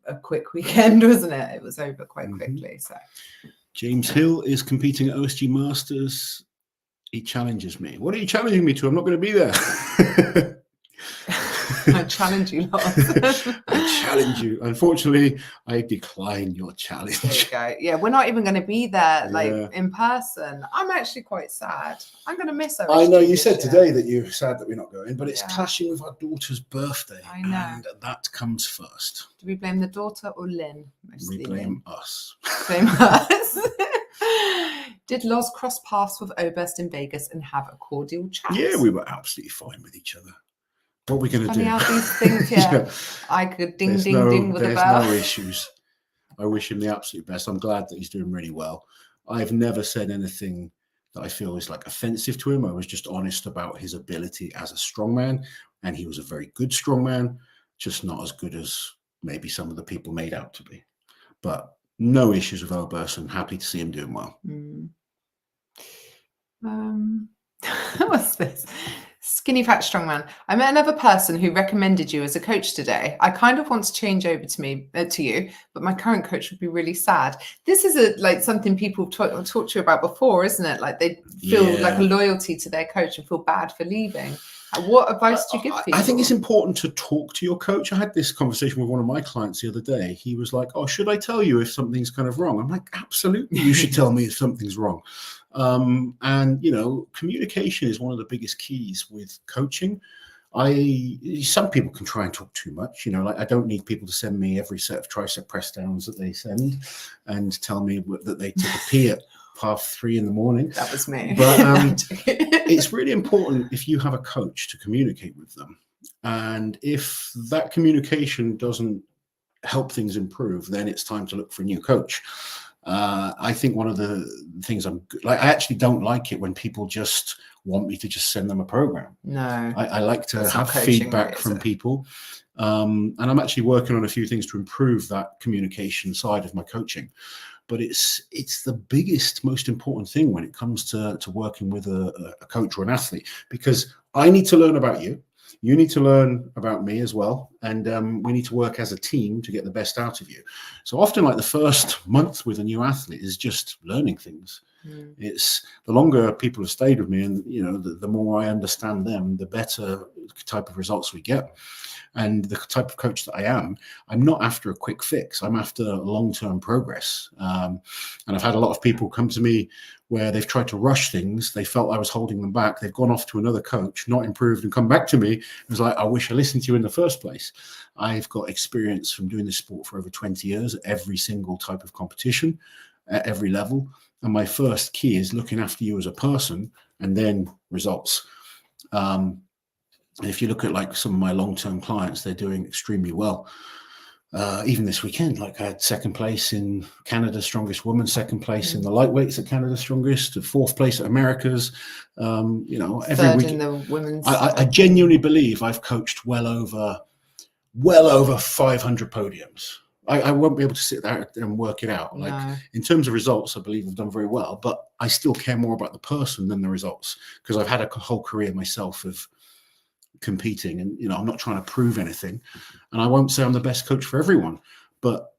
a quick weekend, wasn't it? It was over quite quickly. So James Hill is competing at OSG Masters. He challenges me. What are you challenging me to? I'm not going to be there. I challenge you, Loz. I challenge you. Unfortunately, I decline your challenge. There you go. Yeah, we're not even going to be there in person. I'm actually quite sad. I'm going to miss OSG. I know you said today that you're sad that we're not going, but it's clashing with our daughter's birthday. I know. And that comes first. Do we blame the daughter or Lynn? Mostly we blame us. Blame us. Did Loz cross paths with Oberst in Vegas and have a cordial chat? Yeah, we were absolutely fine with each other. What are we going to do? How these things, I could ding with a bell. There's no issues. I wish him the absolute best. I'm glad that he's doing really well. I've never said anything that I feel is like offensive to him. I was just honest about his ability as a strongman, and he was a very good strongman, just not as good as maybe some of the people made out to be. But no issues with Oberst, and happy to see him doing well. What's this? Skinny fat strongman. I met another person who recommended you as a coach today. I kind of want to change over to you, but my current coach would be really sad. This is something people talked to you about before, isn't it? Like they feel like a loyalty to their coach and feel bad for leaving. What advice do you give people? I think it's important to talk to your coach. I had this conversation with one of my clients the other day. He was like, "Oh, should I tell you if something's kind of wrong?" I'm like, "Absolutely, you should tell me if something's wrong." And communication is one of the biggest keys with coaching. Some people can try and talk too much. I don't need people to send me every set of tricep press downs that they send and tell me that they took a pee at 3:30 in the morning. That was me. But it's really important if you have a coach to communicate with them. And if that communication doesn't help things improve, then it's time to look for a new coach. I think one of the things I actually don't like it when people just want me to just send them a program. No, I like to have feedback from people. And I'm actually working on a few things to improve that communication side of my coaching. But it's the biggest, most important thing when it comes to working with a coach or an athlete, because I need to learn about you. You need to learn about me as well. And we need to work as a team to get the best out of you. So often, like the first month with a new athlete is just learning things. It's the longer people have stayed with me, and the more I understand them, the better type of results we get. And the type of coach that I am, I'm not after a quick fix. I'm after long-term progress. And I've had a lot of people come to me where they've tried to rush things. They felt I was holding them back. They've gone off to another coach, not improved, and come back to me. It was like, I wish I listened to you in the first place. I've got experience from doing this sport for over 20 years, every single type of competition, at every level. And my first key is looking after you as a person, and then results. And if you look at like some of my long-term clients, they're doing extremely well. Even this weekend, like I had second place in Canada's Strongest Woman, second place in the lightweights at Canada's Strongest, fourth place at America's. Every week in the women's. I genuinely believe I've coached well over 500 podiums. I won't be able to sit there and work it out. Like in terms of results, I believe I've done very well, but I still care more about the person than the results, because I've had a whole career myself of competing, and I'm not trying to prove anything. And I won't say I'm the best coach for everyone, but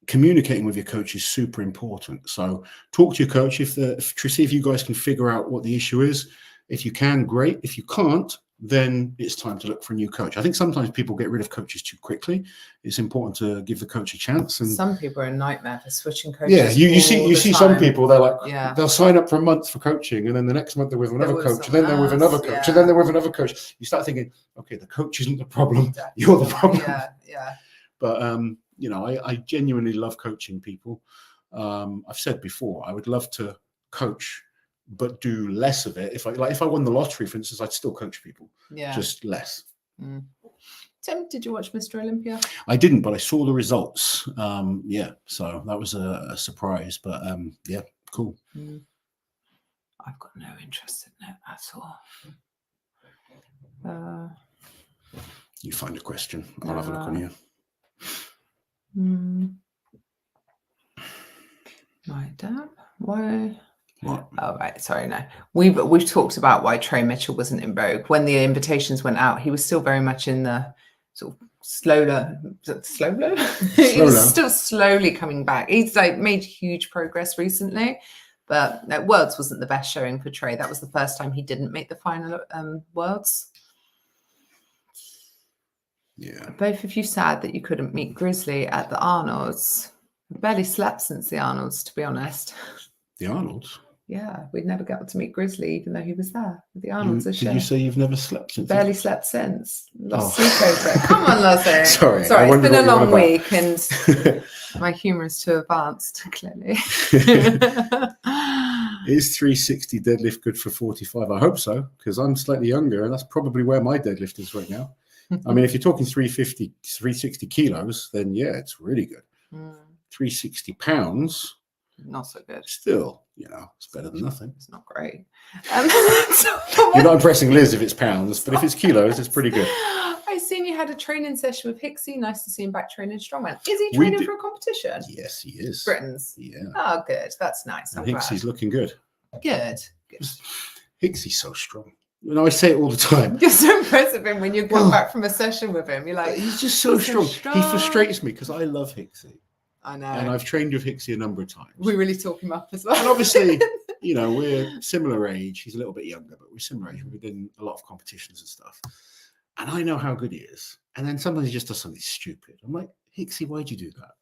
communicating with your coach is super important. So talk to your coach to see if you guys can figure out what the issue is. If you can, great. If you can't, then it's time to look for a new coach. I think sometimes people get rid of coaches too quickly. It's important to give the coach a chance. And some people are a nightmare for switching coaches. Yeah, you see some people, they're like, they'll sign up for a month for coaching, and then the next month they're with another coach, and then they're with another coach, and then they're with another coach. You start thinking, okay, the coach isn't the problem, you're the problem. Yeah. But I genuinely love coaching people. I've said before, I would love to coach, but do less of it. If I won the lottery, for instance, I'd still coach people. Just less. Tim, did you watch Mr. Olympia? I didn't, but I saw the results. So that was a surprise. But cool. I've got no interest in it at all. You find a question. I'll have a look on you. My dad, why? What? Oh, right. Sorry, no. We've talked about why Trey Mitchell wasn't in vogue. When the invitations went out, he was still very much in the sort of slower. He was still slowly coming back. He's made huge progress recently, but Worlds wasn't the best showing for Trey. That was the first time he didn't make the final Worlds. Yeah. Both of you sad that you couldn't meet Grizzly at the Arnolds. I barely slept since the Arnolds, to be honest. The Arnolds? Yeah, we'd never got to meet Grizzly, even though he was there with the Arnolds. Did you say you've never slept since? Barely slept since. Lost sleep over it. Come on, Loz. Sorry, it's been a long week, and my humour is too advanced, clearly. Is 360 deadlift good for 45? I hope so, because I'm slightly younger, and that's probably where my deadlift is right now. I mean, if you're talking 360 kilos, then yeah, it's really good. 360 pounds, not so good. Still, it's better than nothing. It's not great. You're not impressing Liz if it's pounds, but if it's kilos, it's pretty good. I've seen you had a training session with Hicksy. Nice to see him back training strongman. Is he training for a competition? Yes, he is. Britain's? Yeah. Oh, good. That's nice. And Hicksy's looking good. Good. Hicksy's so strong. I say it all the time. You're so impressed with him when you come back from a session with him. You're like, he's just so strong. He frustrates me because I love Hicksy. I know. And I've trained with Hicksy a number of times. We really talk him up as well. And obviously, we're similar age. He's a little bit younger, but we're similar age. We've been in a lot of competitions and stuff. And I know how good he is. And then sometimes he just does something stupid. I'm like, Hicksy, why'd you do that?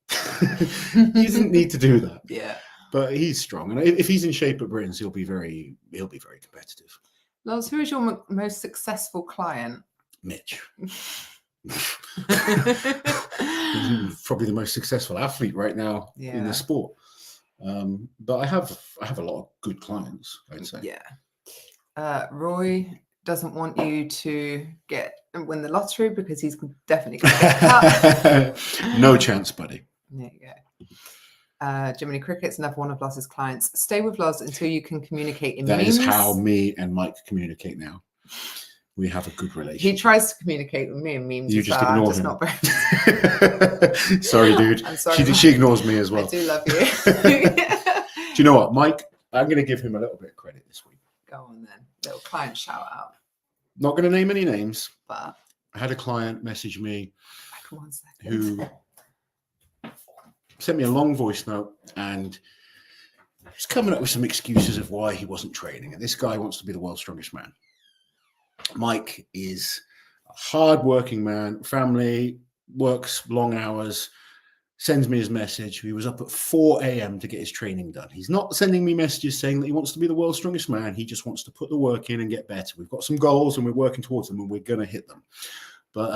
You didn't need to do that. Yeah. But he's strong. And if he's in shape at Britain's, he'll be very competitive. Loz, who is your most successful client? Mitch. Probably the most successful athlete right now in the sport. But I have a lot of good clients, I'd say. Yeah. Roy doesn't want you to win the lottery because he's definitely going to get cut. No chance, buddy. There you go. Jiminy Cricket's another one of Loz's clients. Stay with Loz until you can communicate in memes. That is how me and Mike communicate now. We have a good relationship. He tries to communicate with me in memes. You just ignore him. Not very... Sorry, dude. I'm sorry. She ignores me as well. I do love you. Do you know what, Mike? I'm going to give him a little bit of credit this week. Go on then. Little client shout out. Not going to name any names, but I had a client message me who sent me a long voice note and he's coming up with some excuses of why he wasn't training. And this guy wants to be the world's strongest man. Mike is a hard-working man, family, works long hours, sends me his message. He was up at 4 a.m. to get his training done. He's not sending me messages saying that he wants to be the world's strongest man. He just wants to put the work in and get better. We've got some goals and we're working towards them and we're going to hit them. But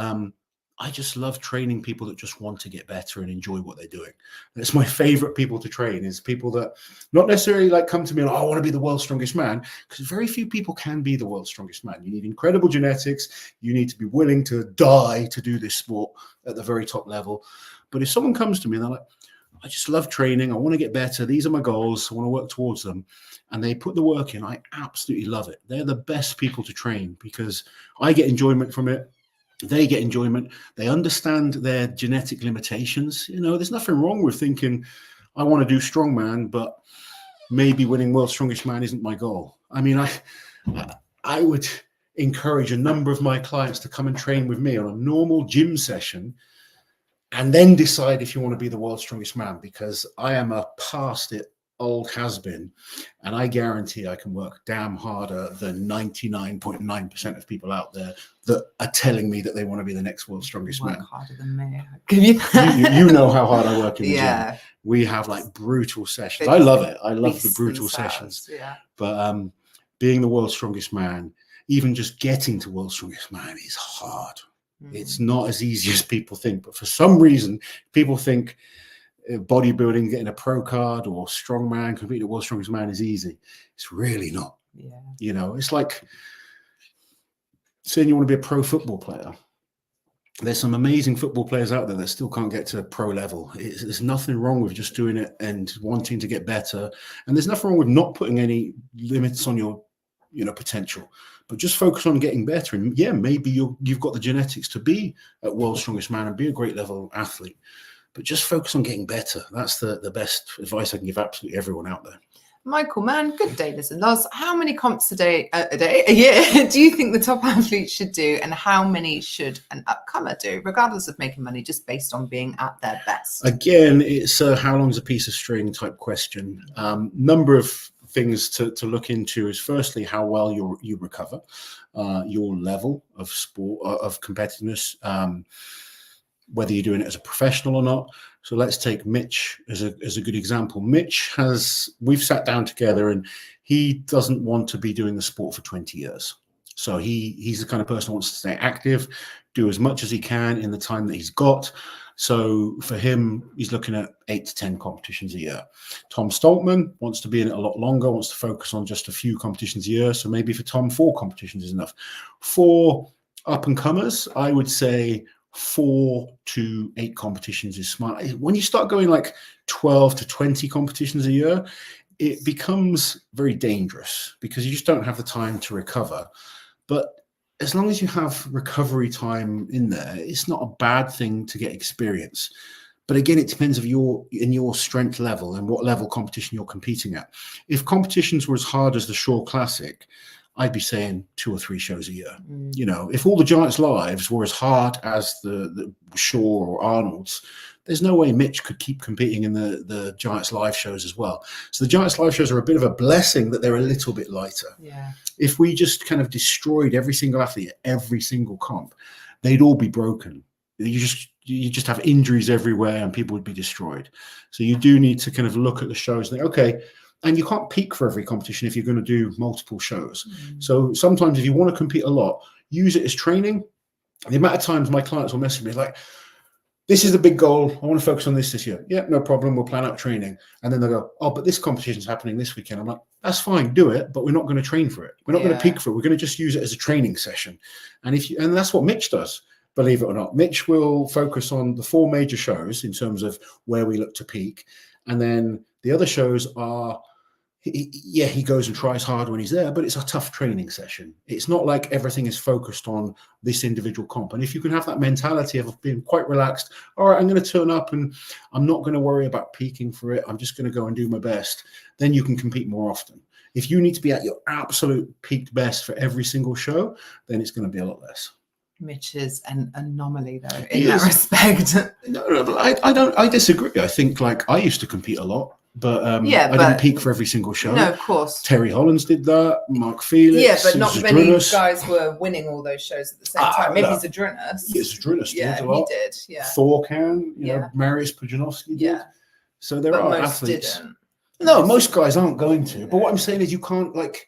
I just love training people that just want to get better and enjoy what they're doing. And it's my favorite people to train is people that not necessarily like come to me and I want to be the world's strongest man, because very few people can be the world's strongest man. You need incredible genetics. You need to be willing to die to do this sport at the very top level. But if someone comes to me and they're like, I just love training, I want to get better, these are my goals, I want to work towards them, and they put the work in, I absolutely love it. They're the best people to train because I get enjoyment from it. They get enjoyment. They understand their genetic limitations. You know, there's nothing wrong with thinking, I want to do strongman, but maybe winning world's strongest man isn't my goal. I mean, I would encourage a number of my clients to come and train with me on a normal gym session and then decide if you want to be the world's strongest man, because I am a past it old has-been, and I guarantee I can work damn harder than 99.9% of people out there that are telling me that they want to be the next world's strongest man. Harder than me. Give you that. You know how hard I work in the yeah. gym. We have like brutal sessions. I love it. I love the brutal sessions. Yeah. But being the world's strongest man, even just getting to world's strongest man is hard. It's not as easy as people think. But for some reason, people think bodybuilding, getting a pro card or strongman, competing at world's strongest man is easy. It's really not. Yeah. You know, it's like saying you want to be a pro football player. There's some amazing football players out there that still can't get to pro level. There's nothing wrong with just doing it and wanting to get better. And there's nothing wrong with not putting any limits on your, you know, potential, but just focus on getting better. And yeah, maybe you've got the genetics to be at world's strongest man and be a great level athlete. But just focus on getting better. That's the best advice I can give absolutely everyone out there. Michael, man, good day, Liz and Loz. How many comps a year do you think the top athletes should do, and how many should an upcomer do, regardless of making money, just based on being at their best? Again, it's a how long's a piece of string type question. Number of things to look into is firstly how well you recover, your level of sport of competitiveness. Whether you're doing it as a professional or not. So let's take Mitch as a good example. Mitch we've sat down together and he doesn't want to be doing the sport for 20 years. So he's the kind of person who wants to stay active, do as much as he can in the time that he's got. So for him, he's looking at 8 to 10 competitions a year. Tom Stoltman wants to be in it a lot longer, wants to focus on just a few competitions a year. So maybe for Tom, 4 competitions is enough. For up and comers, I would say 4 to 8 competitions is smart. When you start going like 12 to 20 competitions a year, it becomes very dangerous because you just don't have the time to recover. But as long as you have recovery time in there, it's not a bad thing to get experience. But again, it depends on your strength level and what level competition you're competing at. If competitions were as hard as the RAW Classic, I'd be saying 2 or 3 shows a year. You know, if all the Giants Lives were as hard as the Shaw or Arnold's, there's no way Mitch could keep competing in the Giants Live shows as well. So the Giants Live shows are a bit of a blessing that they're a little bit lighter. Yeah. If we just kind of destroyed every single athlete at every single comp, they'd all be broken. You just have injuries everywhere and people would be destroyed. So you do need to kind of look at the shows and think, okay, and you can't peak for every competition if you're going to do multiple shows. So sometimes if you want to compete a lot, use it as training. The amount of times my clients will message me like, this is the big goal. I want to focus on this year. Yeah, no problem. We'll plan out training. And then they'll go, oh, but this competition's happening this weekend. I'm like, that's fine, do it, but we're not going to train for it. We're not going to peak for it. We're going to just use it as a training session. And that's what Mitch does, believe it or not. Mitch will focus on the 4 major shows in terms of where we look to peak. And then the other shows are, he goes and tries hard when he's there, but it's a tough training session. It's not like everything is focused on this individual comp. And if you can have that mentality of being quite relaxed, all right, I'm going to turn up and I'm not going to worry about peaking for it. I'm just going to go and do my best. Then you can compete more often. If you need to be at your absolute peaked best for every single show, then it's going to be a lot less. Mitch is an anomaly, though, in that respect. No, but I disagree. I think like I used to compete a lot. But I didn't peak for every single show. No, of course. Terry Hollands did that. Mark Felix. Yeah, but not many guys were winning all those shows at the same time. Maybe Zadrunas. Yeah, Zadrunas did a lot. He did. Yeah. Thor can. You know, Mariusz Pudzianowski did. Yeah. So there are most athletes. Didn't. No, most guys aren't going to. But what I'm saying is, you can't like.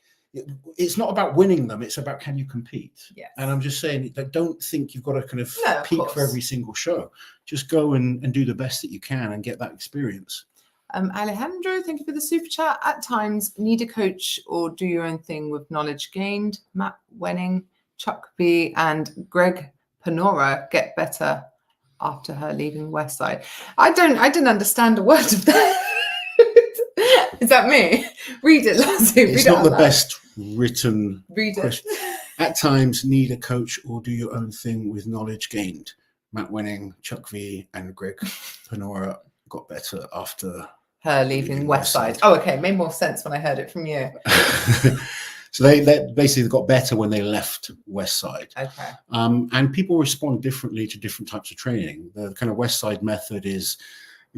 It's not about winning them. It's about can you compete. Yes. And I'm just saying, I don't think you've got to kind of peak course. for every single show. Just go and do the best that you can and get that experience. Alejandro, thank you for the super chat. At times, need a coach or do your own thing with knowledge gained. Matt Wenning, Chuck B, and Greg Panora get better after her leaving Westside. I didn't understand a word of that. Is that me? Read it, Lassie. It's not the best written question. At times, need a coach or do your own thing with knowledge gained. Matt Wenning, Chuck V, and Greg Panora got better after her leaving Westside. Oh, okay. Made more sense when I heard it from you. So they basically got better when they left Westside. Okay. And people respond differently to different types of training. The kind of Westside method is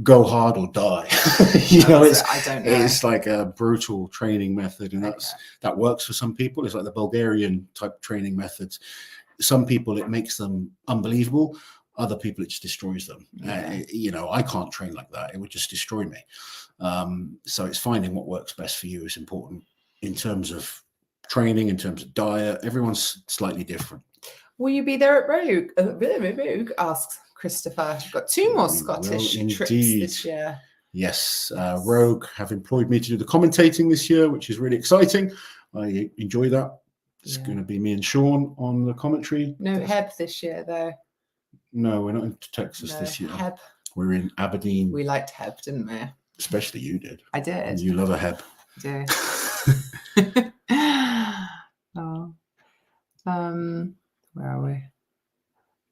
go hard or die. It's like a brutal training method, and that works for some people. It's like the Bulgarian type training methods. Some people, it makes them unbelievable. Other people, it just destroys them. I can't train like that. It would just destroy me. So it's finding what works best for you is important in terms of training, in terms of diet. Everyone's slightly different. Will you be there at Rogue? Rogue asks Christopher. We've got 2 more Scottish trips this year. Yes. Rogue have employed me to do the commentating this year, which is really exciting. I enjoy that. It's going to be me and Sean on the commentary. No Heb this year, though. No, we're not in Texas this year. Heb. We're in Aberdeen. We liked Heb, didn't we? Especially you did. I did. You love a Heb. I do. Where are we?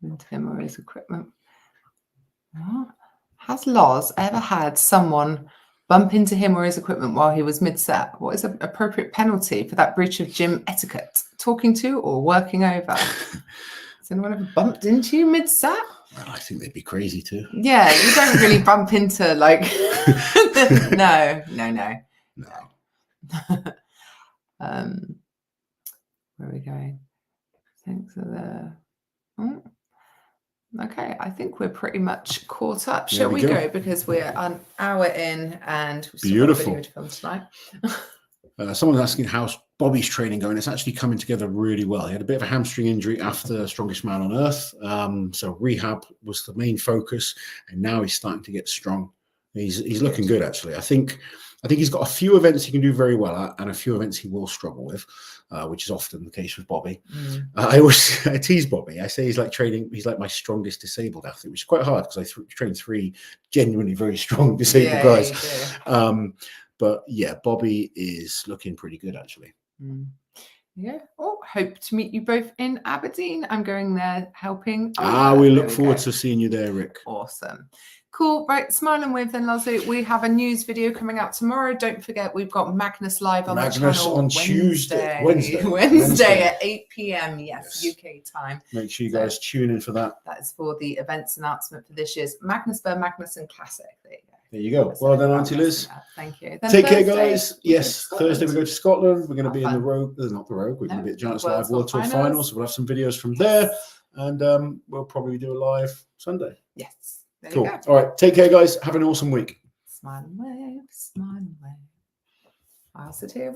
Into him or his equipment. What? Has Loz ever had someone bump into him or his equipment while he was mid-set? What is an appropriate penalty for that breach of gym etiquette? Talking to or working over? Has anyone ever bumped into you mid-set? Well, I think they'd be crazy too. Yeah, you don't really bump into like... No. Where are we going? Thanks for the... Oh. Okay, I think we're pretty much caught up. Shall we go? Because we're an hour in and we've still got a video to film tonight. Someone's asking how's Bobby's training going. It's actually coming together really well. He had a bit of a hamstring injury after Strongest Man on Earth. So rehab was the main focus, and now he's starting to get strong. He's looking good, actually. I think he's got a few events he can do very well at and a few events he will struggle with, which is often the case with Bobby. I tease Bobby. I say he's like my strongest disabled athlete, which is quite hard because I train 3 genuinely very strong disabled guys. But yeah, Bobby is looking pretty good, actually. Yeah. Oh, hope to meet you both in Aberdeen. I'm going there helping. We look forward to seeing you there, Rick. Awesome. Cool. Right. Smile and wave then, Lazo. We have a news video coming out tomorrow. Don't forget, we've got Magnus live on the channel on Wednesday at 8 p.m. Yes, UK time. Make sure you guys tune in for that. That is for the events announcement for this year's Magnus and Classic. There you go. Well done, Auntie Liz. Thank you. Take care, guys. Yes, Thursday we go to Scotland. We're going to be in the Rogue. Not the Rogue. We're going to be at Giants Live World Tour Finals. So we'll have some videos from there, and we'll probably do a live Sunday. Yes. There cool. All right. Take care, guys. Have an awesome week. Smile and wave. Smile and wave. I'll sit here.